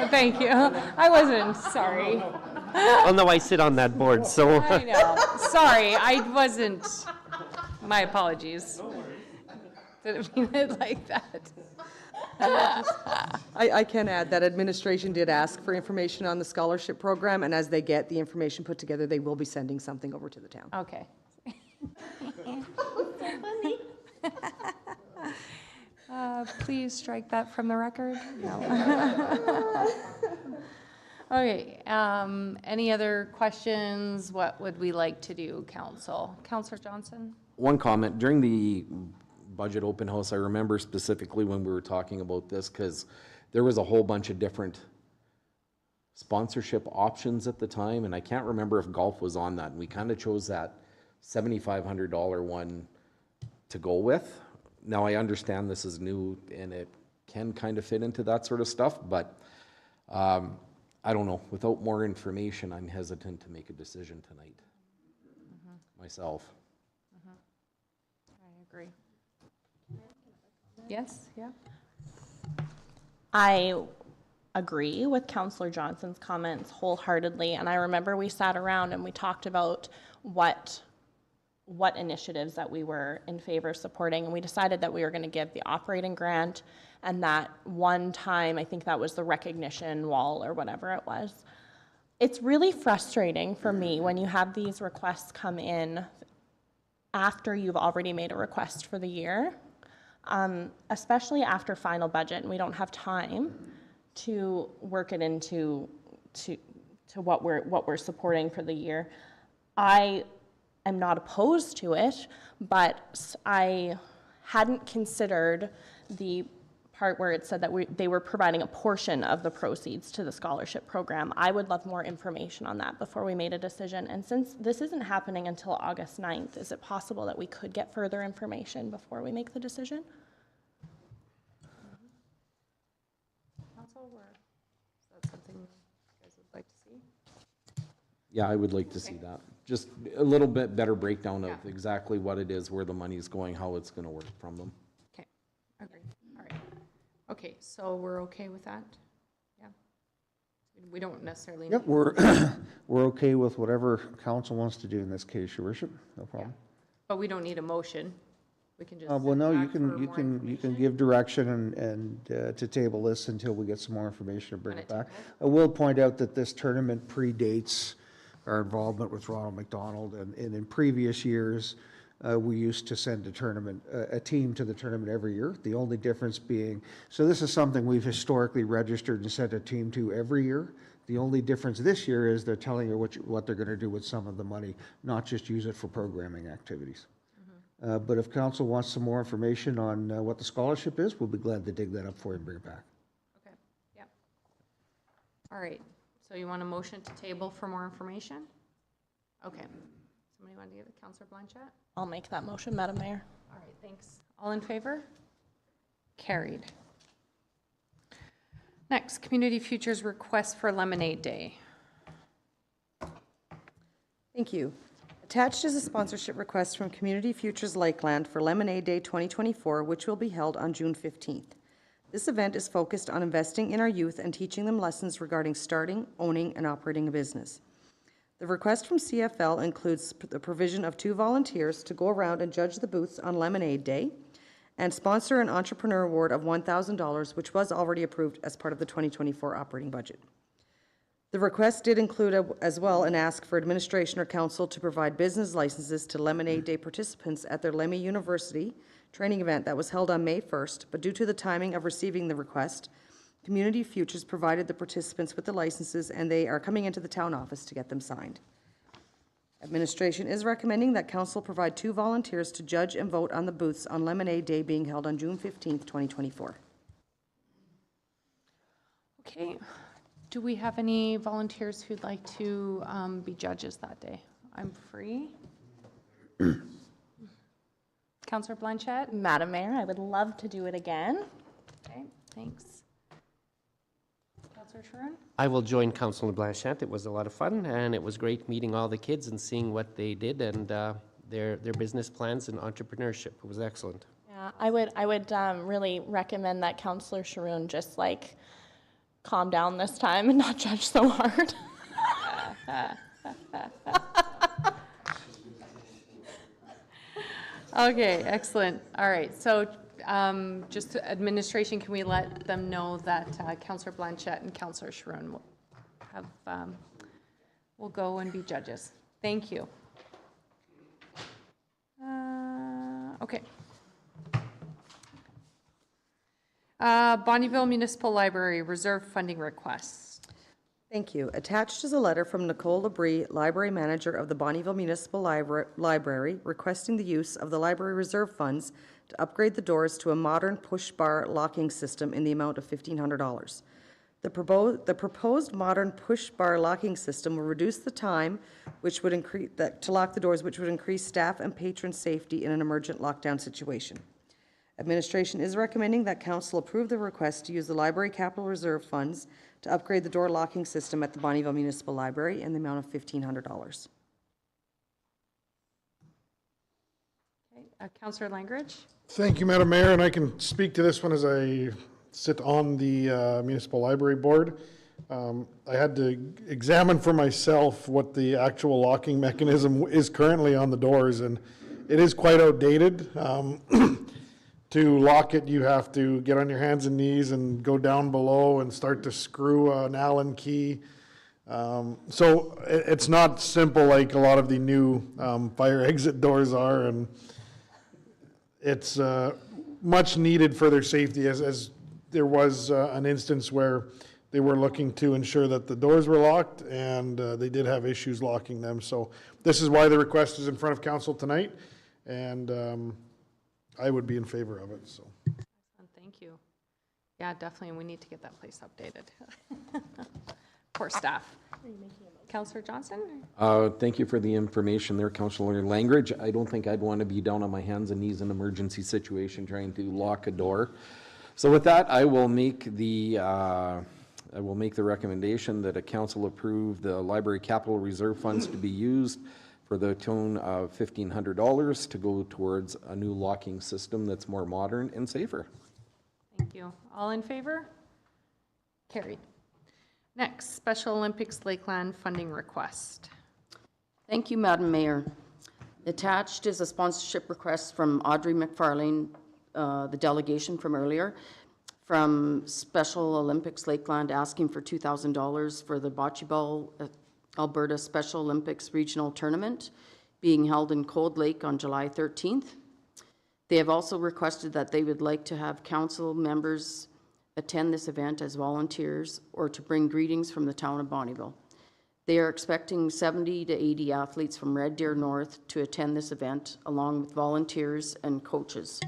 Thank you. I wasn't, sorry. Oh, no, I sit on that board, so. I know, sorry, I wasn't, my apologies. Didn't mean it like that. I can add that administration did ask for information on the scholarship program, and as they get the information put together, they will be sending something over to the town. Okay. Please strike that from the record. No. Okay, any other questions? What would we like to do, council? Councillor Johnson? One comment, during the budget open house, I remember specifically when we were talking about this, because there was a whole bunch of different sponsorship options at the time, and I can't remember if golf was on that, and we kind of chose that $7,500 one to go with. Now, I understand this is new, and it can kind of fit into that sort of stuff, but I don't know, without more information, I'm hesitant to make a decision tonight, myself. I agree. Yes, yeah. I agree with Councillor Johnson's comments wholeheartedly, and I remember we sat around and we talked about what initiatives that we were in favor of supporting, and we decided that we were going to give the operating grant, and that one time, I think that was the recognition wall or whatever it was. It's really frustrating for me when you have these requests come in after you've already made a request for the year, especially after final budget, and we don't have time to work it into what we're supporting for the year. I am not opposed to it, but I hadn't considered the part where it said that they were providing a portion of the proceeds to the scholarship program. I would love more information on that before we made a decision. And since this isn't happening until August 9th, is it possible that we could get further information before we make the decision? Council, or is that something you guys would like to see? Yeah, I would like to see that. Just a little bit better breakdown of exactly what it is, where the money's going, how it's gonna work from them. Okay, agreed, all right. Okay, so we're okay with that? Yeah. We don't necessarily. Yep, we're okay with whatever council wants to do in this case, Your Worship, no problem. But we don't need a motion. We can just. Well, no, send you back for can more information. give direction and to table this until we get some more information and bring Want it it back. tabled? I will point out that this tournament predates our involvement with Ronald McDonald, and in previous years, we used to send a team to the tournament every year. The only difference being, so this is something we've historically registered and sent a team to every year. The only difference this year is they're telling you what they're going to do with some of the money, not just use it for programming activities. But if council wants some more information on what the scholarship is, we'll be glad to dig that up for you and bring it back. Okay, yeah. All right, so you want a motion to table for more information? Okay. Somebody want to give it, Councillor Blanchette? I'll make that motion, Madam Mayor. All right, thanks. All in favor? Carried. Next, Community Futures request for Lemonade Day. Thank you. Attached is a sponsorship request from Community Futures Lakeland for Lemonade Day 2024, which will be held on June 15th. This event is focused on investing in our youth and teaching them lessons regarding starting, owning, and operating a business. The request from CFL includes the provision of 2 volunteers to go around and judge the booths on Lemonade Day and sponsor an entrepreneur award of $1,000, which was already approved as part of the 2024 operating budget. The request did include as well an ask for administration or council to provide business licenses to Lemonade Day participants at their Lemmy University training event that was held on May 1st, but due to the timing of receiving the request, Community Futures provided the participants with the licenses, and they are coming into the town office to get them signed. Administration is recommending that council provide 2 volunteers to judge and vote on the booths on Lemonade Day being held on June 15th, 2024. Okay. Do we have any volunteers who'd like to be judges that day? I'm free. Councillor Blanchette? Madam Mayor, I would love to do it again. Okay, thanks. Councillor Sharon? I will join Councilor Blanchette. It was a lot of fun, and it was great meeting all the kids and seeing what they did and their business plans and entrepreneurship. It was excellent. Yeah, I would really recommend that Councillor Sharoon just like calm down this time and not judge so hard. Okay, excellent. All right, so just administration, can we let them know that Councillor Blanchette and Councillor Sharon will go and be judges? Thank you. Okay. Bonnyville Municipal Library Reserve Funding Request. Thank you. Attached is a letter from Nicole Labrie, Library Manager of the Bonnyville Municipal Library, requesting the use of the library reserve funds to upgrade the doors to a modern push-bar locking system in the amount of $1,500. The proposed modern push-bar locking system will reduce the time which would increase to lock the doors, which would increase staff and patron safety in an emergent lockdown situation. Administration is recommending that council approve the request to use the library capital reserve funds to upgrade the door locking system at the Bonnyville Municipal Library in the amount of $1,500. Okay, Councillor Langridge. Thank you, Madam Mayor, and I can speak to this one as I sit on the Municipal Library Board. I had to examine for myself what the actual locking mechanism is currently on the doors, and it is quite outdated. To lock it, you have to get on your hands and knees and go down below and start to screw an Allen key. So it's not simple like a lot of the new fire exit doors are, and it's much needed for their safety, as there was an instance where they were looking to ensure that the doors were locked, and they did have issues locking them. So this is why the request is in front of council tonight, and I would be in favor of it. So. Thank you. Yeah, definitely, we need to get that place updated. Poor staff. Councillor Johnson? Thank you for the information there, Councillor Langridge. I don't think I'd want to be down on my hands and knees in an emergency situation trying to lock a door. So with that, I will make the recommendation that a council approve the library capital reserve funds to be used for the tune of $1,500 to go towards a new locking system that's more modern and safer. Thank you. All in favor? Carried. Next, Special Olympics Lakeland funding request. Thank you, Madam Mayor. Attached is a sponsorship request from Audrey McFarlane, the delegation from earlier, from Special Olympics Lakeland, asking for $2,000 for the Bocce Ball Alberta Special Olympics Regional Tournament being held in Cold Lake on July 13th. They have also requested that they would like to have council members attend this event as volunteers or to bring greetings from the town of Bonnyville. They are expecting 70 to 80 athletes from Red Deer North to attend this event, along with volunteers and coaches.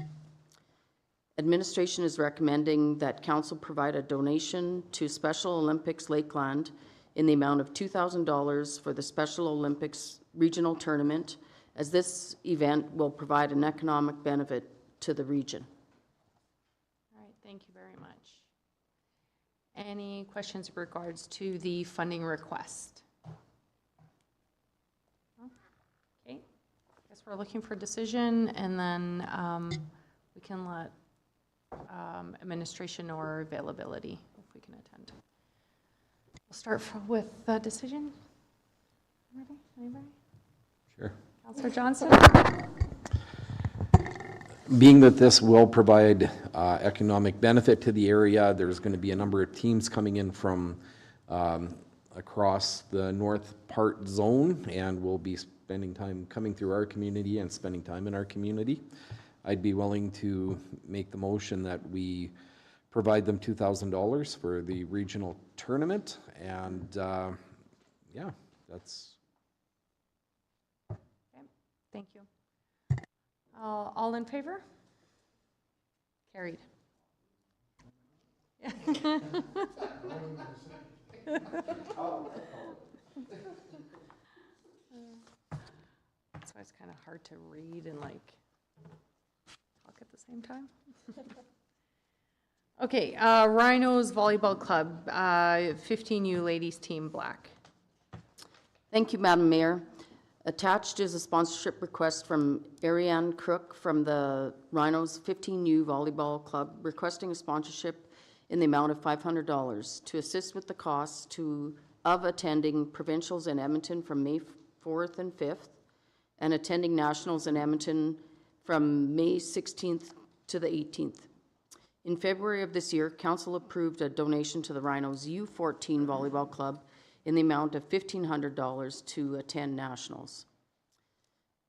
Administration is recommending that council provide a donation to Special Olympics Lakeland in the amount of $2,000 for the Special Olympics Regional Tournament, as this event will provide an economic benefit to the region. All right, thank you very much. Any questions in regards to the funding request? Okay, I guess we're looking for a decision, and then we can let administration know our availability if we can attend. We'll start with the decision. Ready? Anybody? Sure. Councillor Johnson? Being that this will provide economic benefit to the area, there's going to be a number of teams coming in from across the north part zone and will be spending time coming through our community and spending time in our community. I'd be willing to make the motion that we provide them $2,000 for the regional tournament, and yeah, that's. Okay, thank you. All in favor? Carried. So it's kind of hard to read and like talk at the same time. Okay, Rhinos Volleyball Club, 15U Ladies Team Black. Thank you, Madam Mayor. Attached is a sponsorship request from Ariane Crook from the Rhinos 15U Volleyball Club, requesting a sponsorship in the amount of $500 to assist with the costs of attending provincials in Edmonton from May 4th and 5th, and attending nationals in Edmonton from May 16th to the 18th. In February of this year, Council approved a donation to the Rhinos U14 Volleyball Club in the amount of $1,500 to attend nationals.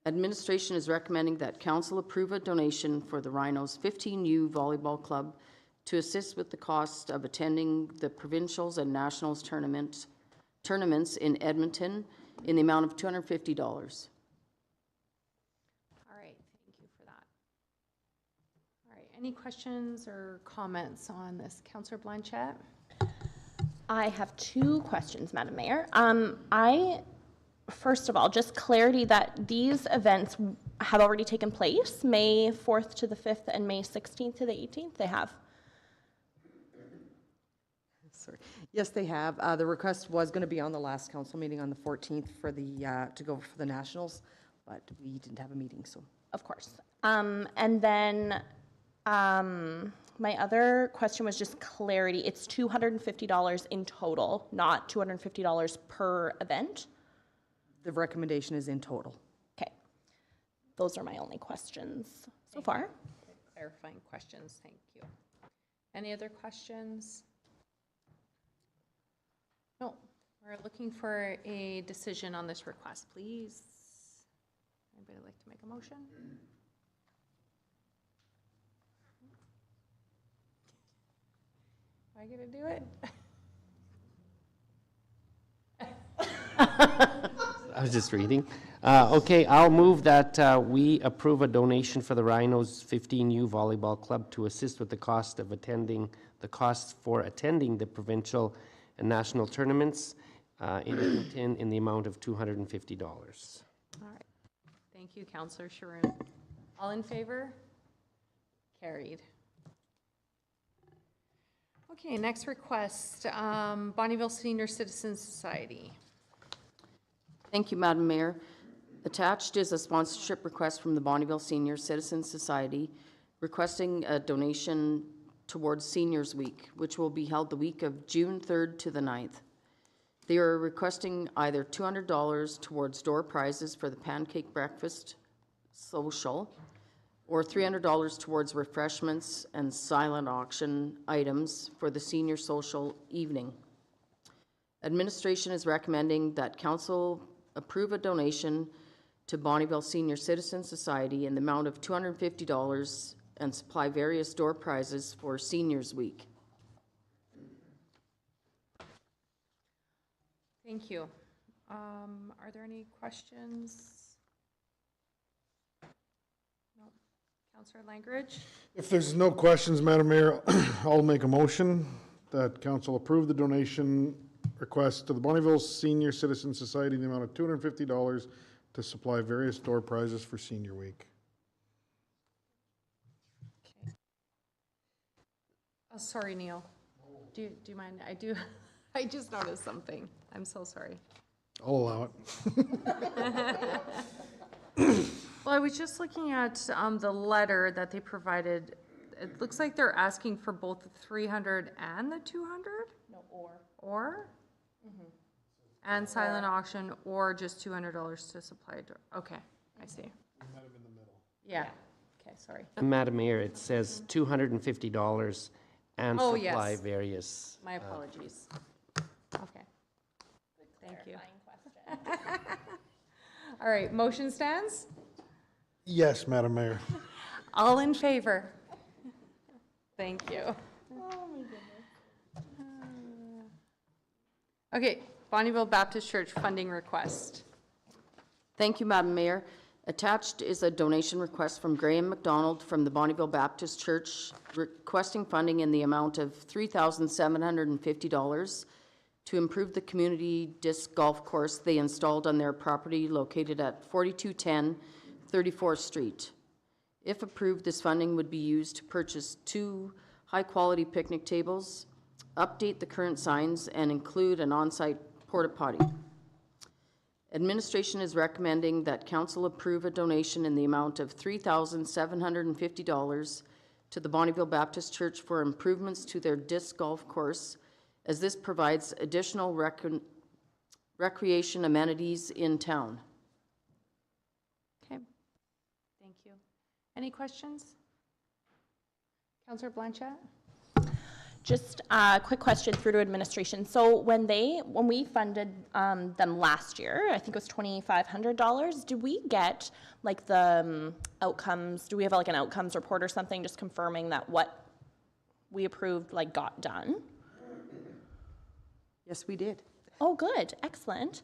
Administration is recommending that Council approve a donation for the Rhinos 15U Volleyball Club to assist with the cost of attending the provincials and nationals tournaments in Edmonton in the amount of $250. All right, thank you for that. All right, any questions or comments on this? Councillor Blanchette? I have two questions, Madam Mayor. First of all, just clarity that these events have already taken place, May 4th to the 5th and May 16th to the 18th, they have? Sorry. Yes, they have. The request was going to be on the last council meeting on the 14th for the, to go for the nationals, but we didn't have a meeting, so. Of course. And then my other question was just clarity. It's $250 in total, not $250 per event? The recommendation is in total. Okay. Those are my only questions so far. Clarifying questions, thank you. Any other questions? No, we're looking for a decision on this request, please. Anybody like to make a motion? Am I gonna do it? I was just reading. Okay, I'll move that we approve a donation for the Rhinos 15U Volleyball Club to assist with the costs for attending the provincial and national tournaments in Edmonton in the amount of $250. All right, thank you, Councillor Sharoon. All in favor? Carried. Okay, next request, Bonnyville Senior Citizens Society. Thank you, Madam Mayor. Attached is a sponsorship request from the Bonnyville Senior Citizens Society requesting a donation towards Seniors Week, which will be held the week of June 3rd to the 9th. They are requesting either $200 towards door prizes for the pancake breakfast social, or $300 towards refreshments and silent auction items for the senior social evening. Administration is recommending that Council approve a donation to Bonnyville Senior Citizen Society in the amount of $250 and supply various door prizes for Seniors Week. Thank you. Are there any questions? No. Councillor Langridge? If there's no questions, Madam Mayor, I'll make a motion that council approve the donation request to the Bonnyville Senior Citizen Society in the amount of $250 to supply various door prizes for Senior Week. Okay. Oh, sorry, Neil. Do you mind? I just noticed something. I'm so sorry. I'll allow it. Well, I was just looking at the letter that they provided. It looks like they're asking for both the 300 and the 200? No, or. Or? Mm-hmm. And silent auction, or just $200 to supply. Okay, I see. Yeah. Okay, sorry. Madam Mayor, it says $250 and Oh, supply yes. various. My apologies. Okay. you. All right, motion stands? Yes, Madam Mayor. All in favor? Thank you. Okay, Bonnyville Baptist Church funding request. Thank you, Madam Mayor. Attached is a donation request from Graham McDonald from the Bonnyville Baptist Church requesting funding in the amount of $3,750 to improve the community disc golf course they installed on their property located at 4210 34th Street. If approved, this funding would be used to purchase 2 high-quality picnic tables, update the current signs, and include an on-site porta potty. Administration is recommending that council approve a donation in the amount of $3,750 to the Bonnyville Baptist Church for improvements to their disc golf course, as this provides additional recreation amenities in town. Okay, thank you. Any questions? Councillor Blanchette? Just a quick question through to administration. So when we funded them last year, I think it was $2,500, did we get like the outcomes, do we have like an outcomes report or something just confirming that what we approved like got done? Yes, we did. Oh, good, excellent.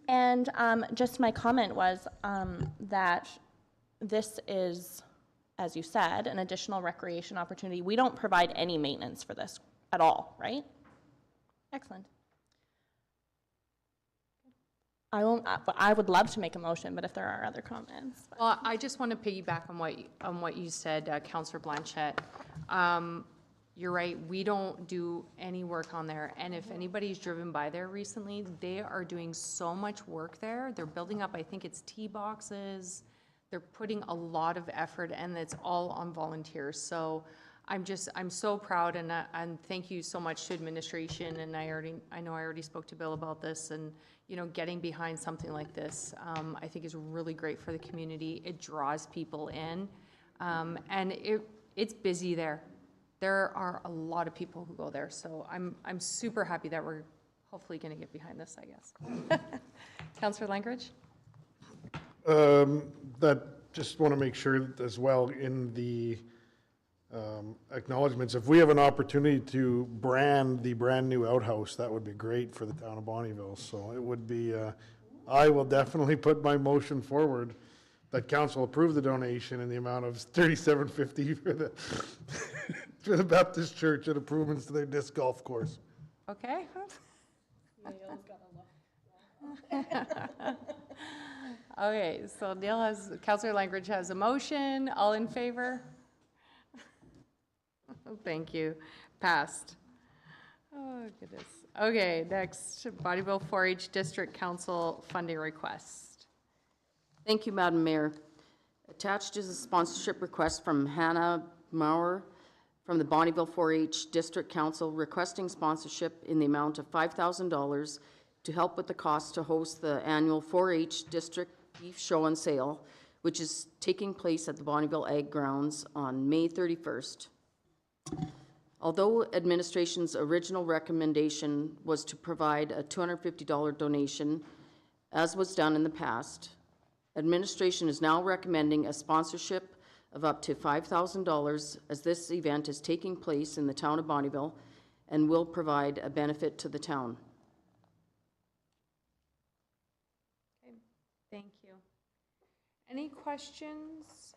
And just my comment was that this is, as you said, an additional recreation opportunity. We don't provide any maintenance for this at all, right? Excellent. I would love to make a motion, but if there are other comments. Well, I just want to piggyback on what you said, Councillor Blanchette. You're right, we don't do any work on there, and if anybody's driven by there recently, they are doing so much work there. They're building up, I think it's tee boxes. They're putting a lot of effort, and it's all on volunteers. So I'm so proud, and thank you so much to administration. And I know I already spoke to Bill about this, and getting behind something like this, I think is really great for the community. It draws people in, and it's busy there. There are a lot of people who go there, so I'm super happy that we're hopefully going to get behind this, I guess. Councillor Langridge? That just want to make sure as well in the acknowledgements, if we have an opportunity to brand the brand new outhouse, that would be great for the town of Bonnyville. So it would be, I will definitely put my motion forward that council approve the donation in the amount of $3,750 for the for the Baptist Church and improvements to their disc golf course. Okay. Okay, so Councillor Langridge has a motion. All in favor? Thank you. Passed. Oh, goodness. Okay, next, Bonnyville 4-H District Council funding request. Thank you, Madam Mayor. Attached is a sponsorship request from Hannah Maurer from the Bonnyville 4-H District Council requesting sponsorship in the amount of $5,000 to help with the cost to host the annual 4-H District Beef Show and Sale, which is taking place at the Bonnyville Ag Grounds on May 31st. Although administration's original recommendation was to provide a $250 donation, as was done in the past, administration is now recommending a sponsorship of up to $5,000 as this event is taking place in the town of Bonnyville and will provide a benefit to the town. Okay, thank you. Any questions?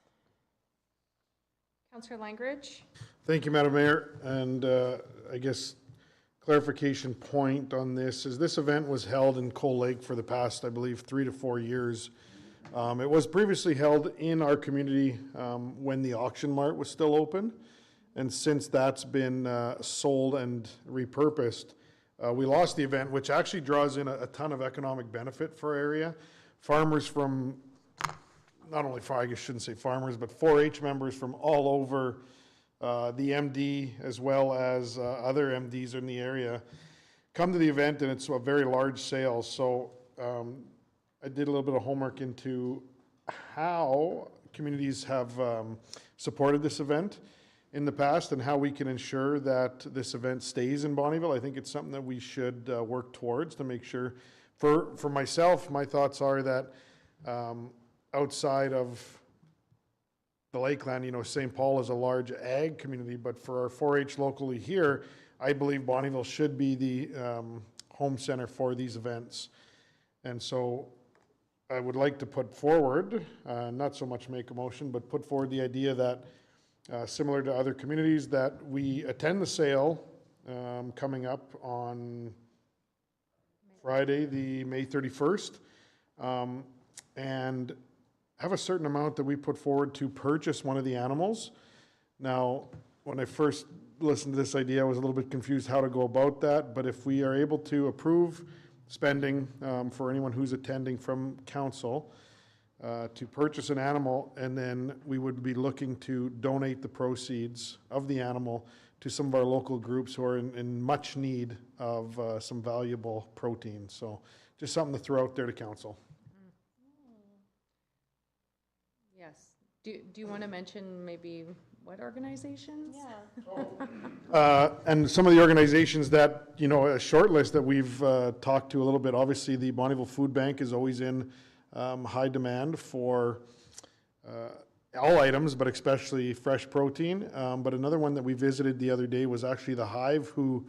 Councillor Langridge? Thank you, Madam Mayor. And I guess clarification point on this is this event was held in Coal Lake for the past, I believe, 3 to 4 years. It was previously held in our community when the auction mart was still open. And since that's been sold and repurposed, we lost the event, which actually draws in a ton of economic benefit for our area. Farmers from, not only, I guess shouldn't say farmers, but 4-H members from all over the MD as well as other MDs in the area come to the event, and it's a very large sale. So I did a little bit of homework into how communities have supported this event. in the past and how we can ensure that this event stays in Bonnyville. I think it's something that we should work towards to make sure. For myself, my thoughts are that outside of the Lakeland, St. Paul is a large ag community, but for our 4-H locally here, I believe Bonnyville should be the home center for these events. And so I would like to put forward, not so much make a motion, but put forward the idea that similar to other communities, that we attend the sale coming up on Friday, the May 31st, and have a certain amount that we put forward to purchase one of the animals. Now, when I first listened to this idea, I was a little bit confused how to go about that, but if we are able to approve spending for anyone who's attending from council to purchase an animal, and then we would be looking to donate the proceeds of the animal to some of our local groups who are in much need of some valuable protein. So just something to throw out there to council. Yes. Do you want to mention maybe what organizations? And some of the organizations that, a short list that we've talked to a little bit. Obviously, the Bonnyville Food Bank is always in high demand for all items, but especially fresh protein. But another one that we visited the other day was actually the Hive, who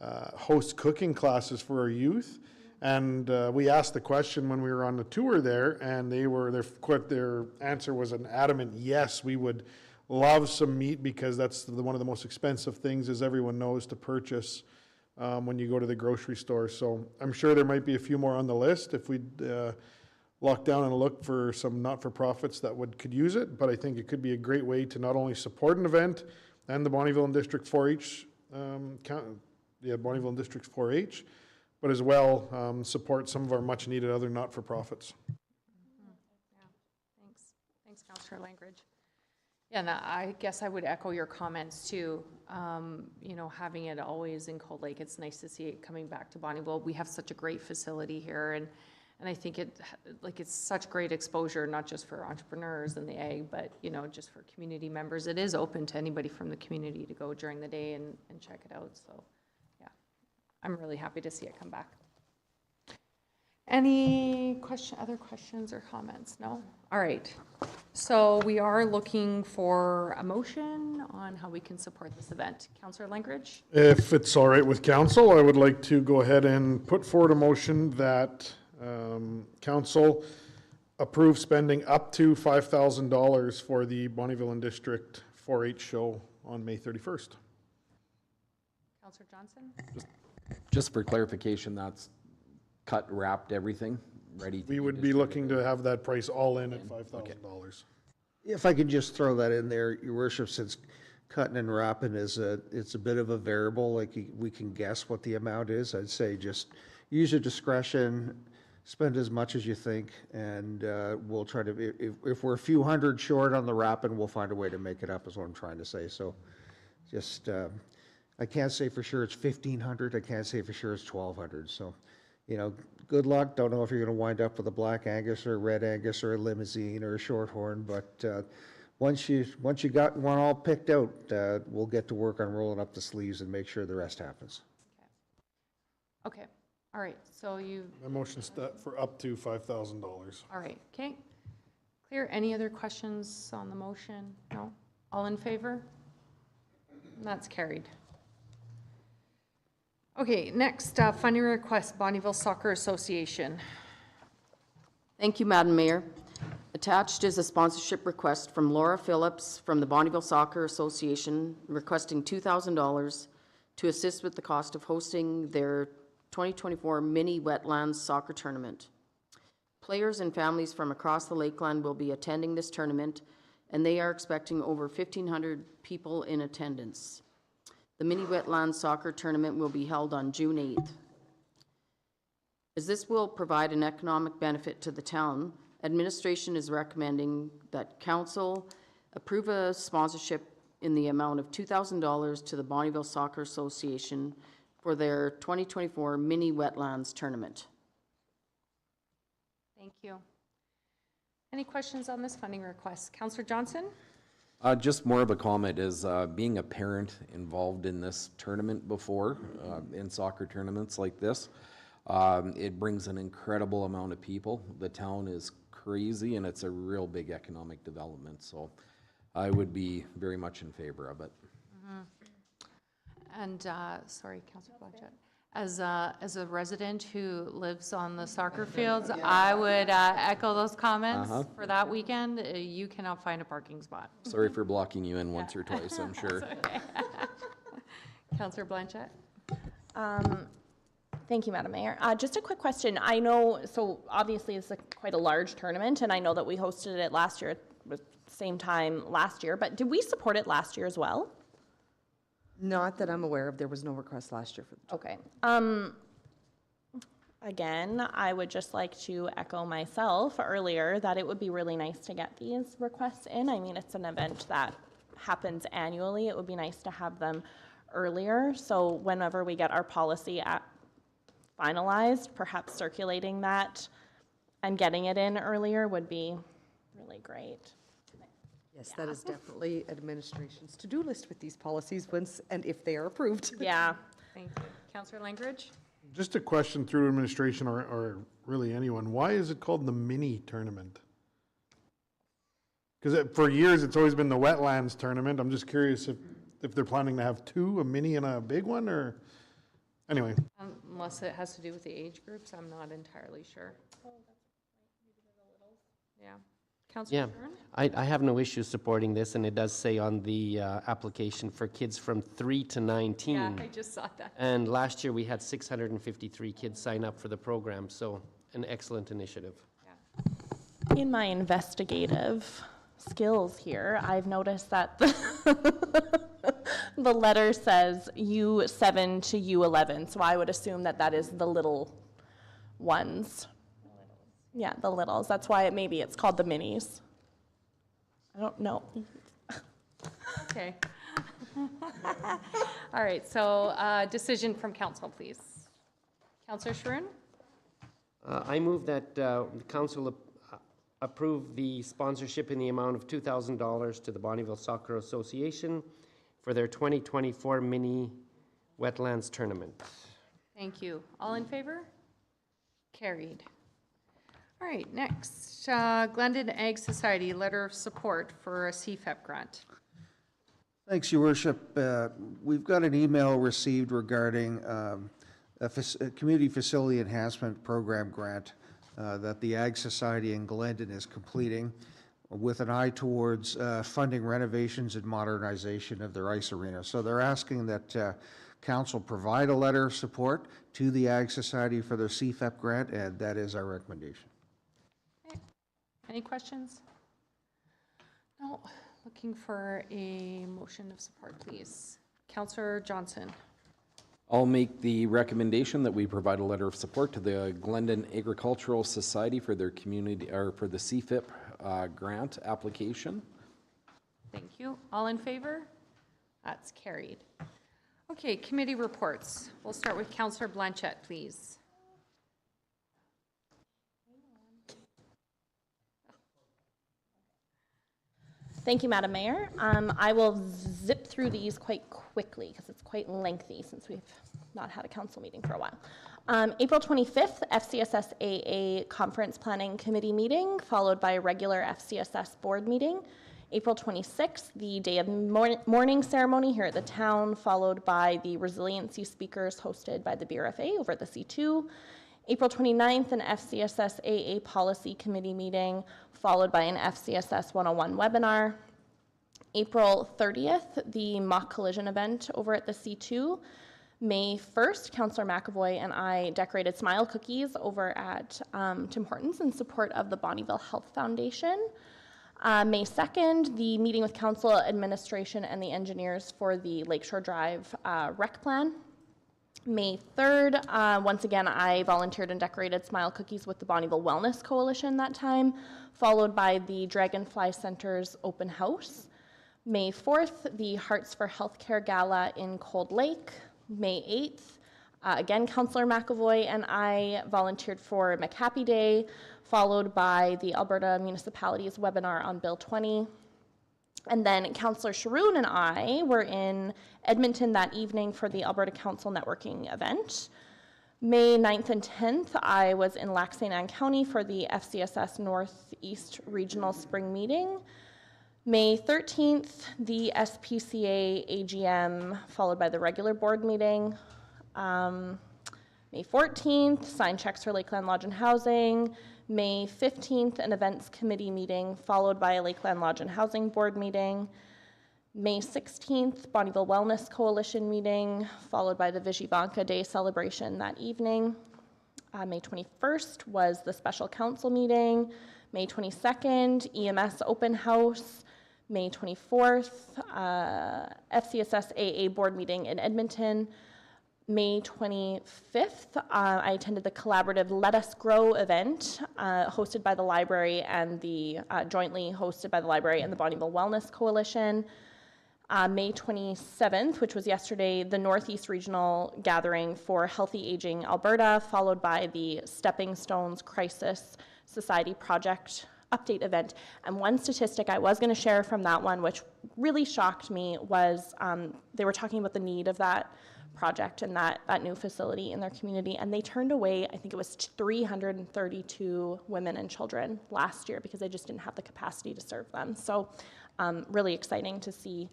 hosts cooking classes for our youth. And we asked the question when we were on the tour there, and their answer was an adamant yes. We would love some meat because that's one of the most expensive things, as everyone knows, to purchase when you go to the grocery store. So I'm sure there might be a few more on the list if we lock down and look for some not-for-profits that could use it. But I think it could be a great way to not only support an event and the Bonnyville and District 4-H, Bonnyville and District 4-H, but as well support some of our much-needed other not-for-profits. Thanks, Councillor Langridge. Yeah, and I guess I would echo your comments too. Having it always in Cold Lake, it's nice to see it coming back to Bonnyville. We have such a great facility here, and I think it's such great exposure, not just for entrepreneurs and the ag, but just for community members. It is open to anybody from the community to go during the day and check it out. So yeah, I'm really happy to see it come back. Any other questions or comments? No? All right. So we are looking for a motion on how we can support this event. Councillor Langridge? If it's all right with council, I would like to go ahead and put forward a motion that council approve spending up to $5,000 for the Bonnyville and District 4-H show on May 31st. Councillor Johnson? Just for clarification, that's cut, wrapped, everything, ready to We would be looking to have that price all in at $5,000. If I could just throw that in there, Your Worship, since cutting and wrapping it's a bit of a variable, like we can guess what the amount is. I'd say just use your discretion, spend as much as you think, and we'll try to, if we're a few hundred short on the wrapping, we'll find a way to make it up, is what I'm trying to say. So just, I can't say for sure it's 1,500, I can't say for sure it's 1,200, so good luck. Don't know if you're going to wind up with a black Angus or a red Angus or a limousine or a shorthorn, but once you got one all picked out, we'll get to work on rolling up the sleeves and make sure the rest happens. Okay. All right. So My motion's for up to $5,000. all right. Okay. Clear. Any other questions on the motion? No? All in favor? That's carried. Okay, next, funding request, Bonnyville Soccer Association. Thank you, Madam Mayor. Attached is a sponsorship request from Laura Phillips from the Bonnyville Soccer Association requesting $2,000 to assist with the cost of hosting their 2024 mini wetlands soccer tournament. Players and families from across the Lakeland will be attending this tournament, and they are expecting over 1,500 people in attendance. The mini wetlands soccer tournament will be held on June 8th. As this will provide an economic benefit to the town, administration is recommending that council approve a sponsorship in the amount of $2,000 to the Bonnyville Soccer Association for their 2024 mini wetlands tournament. Thank you. Any questions on this funding request? Councillor Johnson? Just more of a comment is, being a parent involved in this tournament before, in soccer tournaments like this, it brings an incredible amount of people. The town is crazy and it's a real big economic development, so I would be very much in favor of it. And, sorry, Councillor Blanchett. As a resident who lives on the soccer fields, I would echo those comments for that weekend. You cannot find a parking spot. Sorry for blocking you in once or twice, I'm sure. Councillor Blanchett? Thank you, Madam Mayor. Just a quick question. I know, so obviously it's quite a large tournament, and I know that we hosted it last year, same time last year, but did we support it last year as well? Not that I'm aware of. There was no request last year for the Okay. Again, I would just like to echo myself earlier that it would be really nice to get these requests in. I mean, it's an event that happens annually. It would be nice to have them earlier. So whenever we get our policy finalized, perhaps circulating that and getting it in earlier would be really great. Yes, that is definitely administration's to-do list with these policies once and if they are approved. Yeah. Thank you. Councillor Langridge? Just a question through administration or really anyone. Why is it called the mini tournament? Because for years, it's always been the wetlands tournament. I'm just curious if they're planning to have two, a mini and a big one, or anyway. Unless it has to do with the age groups, I'm not entirely sure. Yeah. Councillor Yeah, Stern? I have no issue supporting this, and it does say on the application for kids from 3 to 19. Yeah, I just saw that. And last year, we had 653 kids sign up for the program, so an excellent initiative. In my investigative skills here, I've noticed that the letter says U7 to U11, so I would assume that that is the little ones. Yeah, the littles. That's why maybe it's called the minis. I don't know. Okay. All right, so decision from council, please. Councillor Schroen? I move that the council approve the sponsorship in the amount of $2,000 to the Bonnyville Soccer Association for their 2024 mini wetlands tournament. Thank you. All in favor? Carried. All right, next, Glendon Ag Society, letter of support for a CFEP grant. Thanks, Your Worship. We've got an email received regarding a Community Facility Enhancement Program grant that the Ag Society in Glendon is completing with an eye towards funding renovations and modernization of their ice arena. So they're asking that Council provide a letter of support to the Ag Society for their CFEP grant, and that is our recommendation. Okay. Any questions? No. Looking for a motion of support, please. Councillor Johnson. I'll make the recommendation that we provide a letter of support to the Glendon Agricultural Society for their community, or for the CFIP grant application. Thank you. All in favor? That's carried. Okay, committee reports. We'll start with Councillor Blanchett, please. Thank you, Madam Mayor. I will zip through these quite quickly because it's quite lengthy since we've not had a council meeting for a while. April 25th, FCSS AA Conference Planning Committee meeting, followed by a regular FCSS board meeting. April 26th, the day of mourning ceremony here at the town, followed by the resiliency speakers hosted by the BRFA over at the C2. April 29th, an FCSS AA Policy Committee meeting, followed by an FCSS 101 webinar. April 30th, the mock collision event over at the C2. May 1st, Councillor McAvoy and I decorated smile cookies over at Tim Hortons in support of the Bonnyville Health Foundation. May 2nd, the meeting with council administration and the engineers for the Lakeshore Drive rec plan. May 3rd, once again, I volunteered and decorated smile cookies with the Bonnyville Wellness Coalition that time, followed by the Dragonfly Center's open house. May 4th, the Hearts for Healthcare Gala in Cold Lake. May 8th, again, Councillor McAvoy and I volunteered for McHappy Day, followed by the Alberta Municipalities webinar on Bill 20. And then Councillor Sharoon and I were in Edmonton that evening for the Alberta Council Networking event. May 9th and 10th, I was in Lac St. Anne County for the FCSS Northeast Regional Spring Meeting. May 13th, the SPCA AGM, followed by the regular board meeting. May 14th, sign checks for Lakeland Lodge and Housing. May 15th, an events committee meeting, followed by a Lakeland Lodge and Housing board meeting. May 16th, Bonnyville Wellness Coalition meeting, followed by the Vishivanka Day celebration that evening. May 21st was the special council meeting. May 22nd, EMS open house. May 24th, FCSS AA board meeting in Edmonton. May 25th, I attended the collaborative Let Us Grow event hosted by the library and jointly hosted by the library and the Bonnyville Wellness Coalition. May 27th, which was yesterday, the Northeast Regional Gathering for Healthy Aging Alberta, followed by the Stepping Stones Crisis Society Project update event. And one statistic I was going to share from that one, which really shocked me, was they were talking about the need of that project and that new facility in their community, and they turned away, I think it was 332 women and children last year because they just didn't have the capacity to serve them. So really exciting to see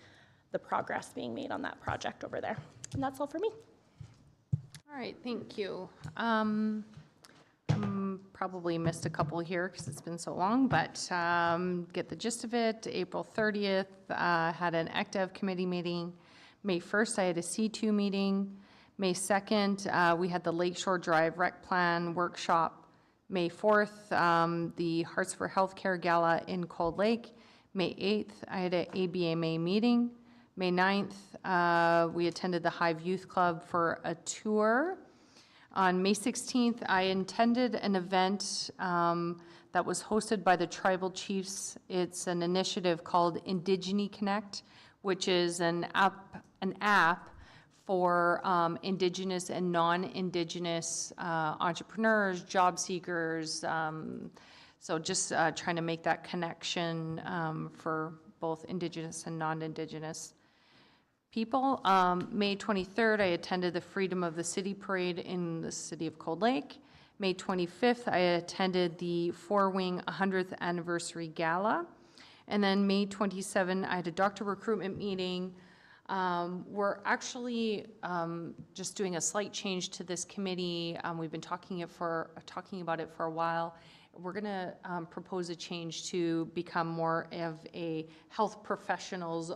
the progress being made on that project over there. And that's all for me. All right, thank you. Probably missed a couple here because it's been so long, but get the gist of it. April 30th, had an ECDEV committee meeting. May 1st, I had a C2 meeting. May 2nd, we had the Lakeshore Drive Rec Plan workshop. May 4th, the Hearts for Healthcare Gala in Cold Lake. May 8th, I had an ABMA meeting. May 9th, we attended the Hive Youth Club for a tour. On May 16th, I attended an event that was hosted by the Tribal Chiefs. It's an initiative called Indigeny Connect, which is an app for Indigenous and non-Indigenous entrepreneurs, job seekers. So just trying to make that connection for both Indigenous and non-Indigenous people. May 23rd, I attended the Freedom of the City Parade in the city of Cold Lake. May 25th, I attended the Four Wing 100th Anniversary Gala. And then May 27, I had a doctor recruitment meeting. We're actually just doing a slight change to this committee. We've been talking about it for a while. We're going to propose a change to become more of a health professionals,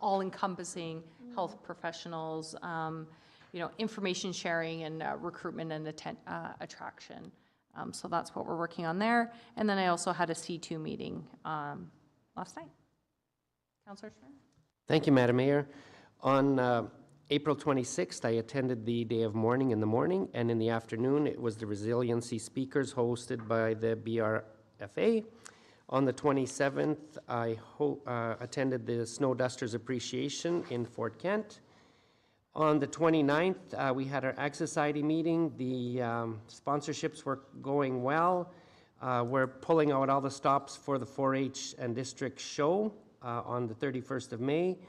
all-encompassing health professionals, information sharing and recruitment and attraction. So that's what we're working on there. And then I also had a C2 meeting last night. Councillor Schmidt? Thank you, Madam Mayor. On April 26th, I attended the Day of Mourning in the morning, and in the afternoon, it was the Resiliency Speakers hosted by the BRFA. On the 27th, I attended the Snow Dusters Appreciation in Fort Kent. On the 29th, we had our Ag Society meeting. The sponsorships were going well. We're pulling out all the stops for the 4-H and district show on the 31st of May.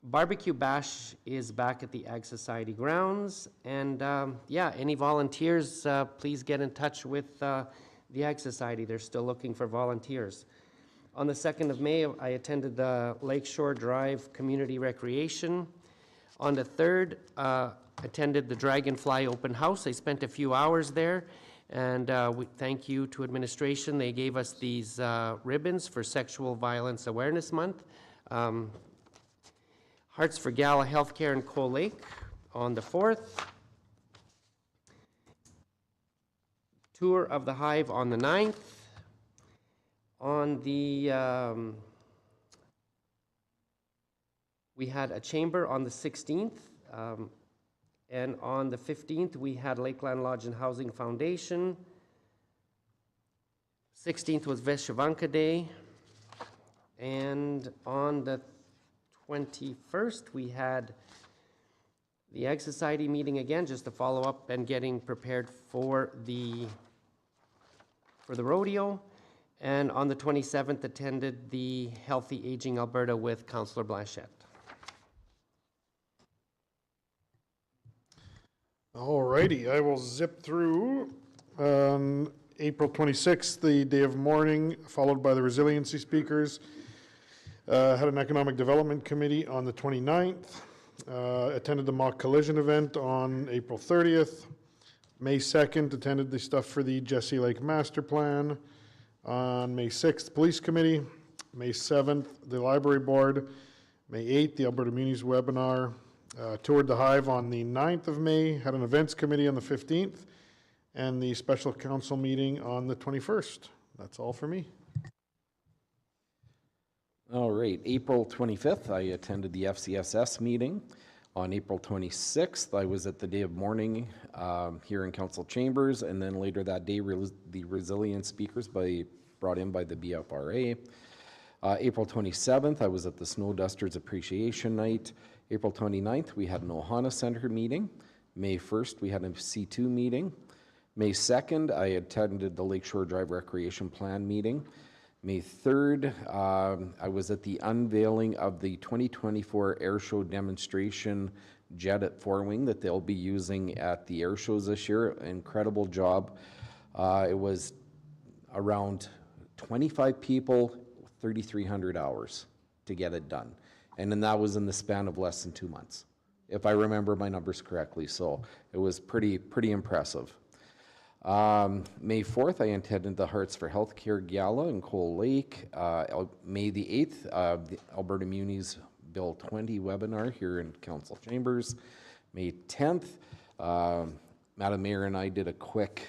Barbecue Bash is back at the Ag Society grounds. And any volunteers, please get in touch with the Ag Society. They're still looking for volunteers. On the 2nd of May, I attended the Lakeshore Drive Community Recreation. On the 3rd, attended the Dragonfly Open House. I spent a few hours there. And we thank you to administration. They gave us these ribbons for Sexual Violence Awareness Month. Hearts for Gala Healthcare in Cold Lake on the 4th. Tour of the Hive on the 9th. On the, we had a chamber on the 16th. And on the 15th, we had Lakeland Lodge and Housing Foundation. 16th was Vishivanka Day. And on the 21st, we had the Ag Society meeting again, just to follow up and getting prepared for the rodeo. And on the 27th, attended the Healthy Aging Alberta with Councillor Blanchette. All righty, I will zip through. April 26th, the day of mourning, followed by the resiliency speakers. Had an economic development committee on the 29th. Attended the mock collision event on April 30th. May 2nd, attended the stuff for the Jesse Lake Master Plan. On May 6th, Police Committee. May 7th, the Library Board. May 8th, the Alberta Munis webinar. Toured the Hive on the 9th of May. Had an events committee on the 15th. And the special council meeting on the 21st. That's all for me. All right, April 25th, I attended the FCSS meeting. On April 26th, I was at the day of mourning here in council chambers, and then later that day, the resilience speakers brought in by the BFRA. April 27th, I was at the Snow Dusters Appreciation Night. April 29th, we had an Ohana Center meeting. May 1st, we had a C2 meeting. May 2nd, I attended the Lakeshore Drive Recreation Plan meeting. May 3rd, I was at the unveiling of the 2024 Air Show demonstration jet at Four Wing that they'll be using at the air shows this year. Incredible job. It was around 25 people, 3,300 hours to get it done. And then that was in the span of less than 2 months, if I remember my numbers correctly. So it was pretty impressive. May 4th, I attended the Hearts for Healthcare Gala in Coal Lake. May the 8th, the Alberta Munis Bill 20 webinar here in council chambers. May 10th, Madam Mayor and I did a quick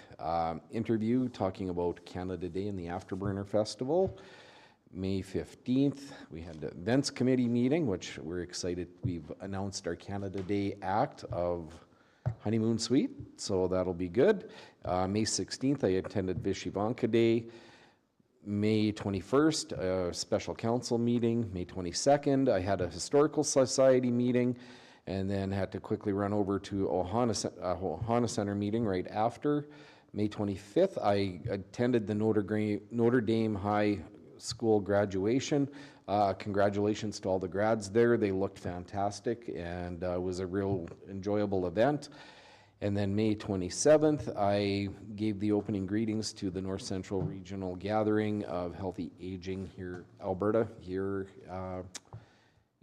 interview talking about Canada Day and the Afterburner Festival. May 15th, we had the events committee meeting, which we're excited. We've announced our Canada Day Act of Honeymoon Suite, so that'll be good. May 16th, I attended Vishivanka Day. May 21st, a special council meeting. May 22nd, I had a historical society meeting, and then had to quickly run over to Ohana Center meeting right after. May 25th, I attended the Notre Dame High School graduation. Congratulations to all the grads there. They looked fantastic, and it was a real enjoyable event. And then May 27th, I gave the opening greetings to the North Central Regional Gathering of Healthy Aging here, Alberta, here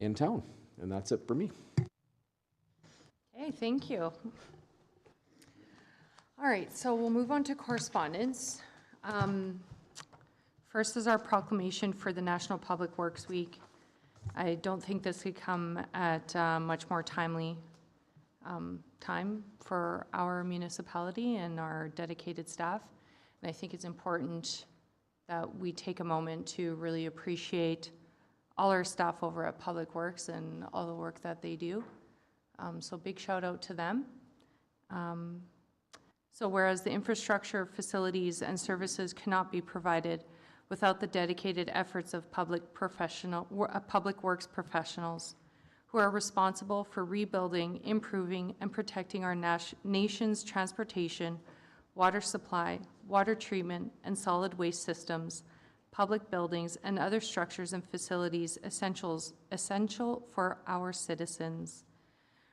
in town. And that's it for me. Okay, thank you. All right, so we'll move on to correspondence. First is our proclamation for the National Public Works Week. I don't think this could come at much more timely time for our municipality and our dedicated staff. And I think it's important that we take a moment to really appreciate all our staff over at Public Works and all the work that they do. So big shout out to them. So whereas the infrastructure, facilities, and services cannot be provided without the dedicated efforts of public works professionals who are responsible for rebuilding, improving, and protecting our nation's transportation, water supply, water treatment, and solid waste systems, public buildings, and other structures and facilities essential for our citizens.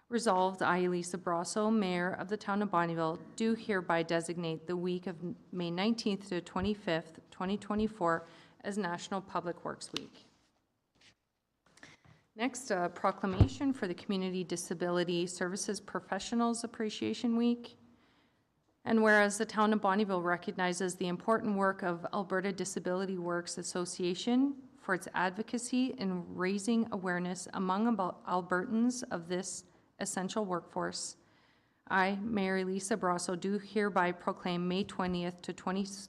Resolved, I, Lisa Brasso, Mayor of the Town of Bonnyville, do hereby designate the week of May 19th to 25th, 2024 as National Public Works Week. Next, a proclamation for the Community Disability Services Professionals Appreciation Week. And whereas the Town of Bonnyville recognizes the important work of Alberta Disability Works Association for its advocacy in raising awareness among Albertans of this essential workforce, I, Mayor Lisa Brasso, do hereby proclaim May 20th to 26th,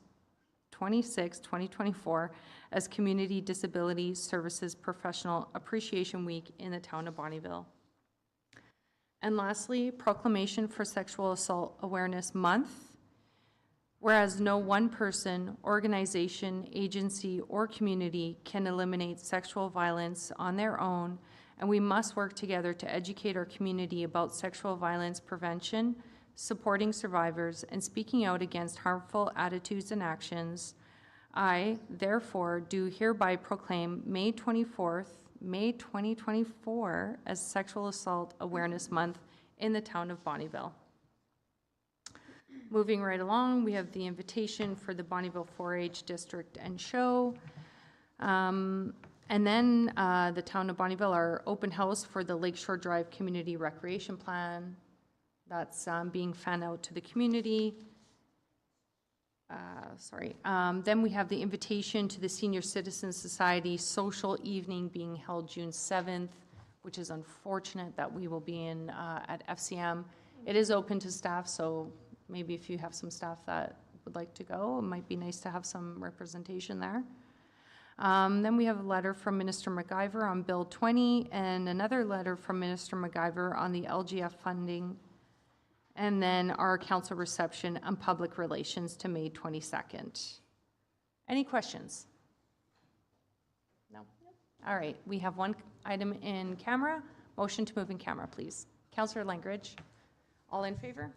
2024 as Community Disability Services Professional Appreciation Week in the Town of Bonnyville. And lastly, proclamation for Sexual Assault Awareness Month. Whereas no one person, organization, agency, or community can eliminate sexual violence on their own, and we must work together to educate our community about sexual violence prevention, supporting survivors, and speaking out against harmful attitudes and actions. I, therefore, do hereby proclaim May 24th, May 2024 as Sexual Assault Awareness Month in the town of Bonnyville. Moving right along, we have the invitation for the Bonnyville 4-H District and Show. And then the town of Bonnyville, our open house for the Lakeshore Drive Community Recreation Plan. That's being fan out to the community. Then we have the invitation to the Senior Citizen Society Social Evening being held June 7th, which is unfortunate that we will be in at FCM. It is open to staff, so maybe if you have some staff that would like to go, it might be nice to have some representation there. Then we have a letter from Minister MacIver on Bill 20 and another letter from Minister MacIver on the LGF funding. And then our council reception and public relations to May 22nd. Any questions? No? All right, we have one item in camera. Motion to move in camera, please. Councillor Langridge, all in favor?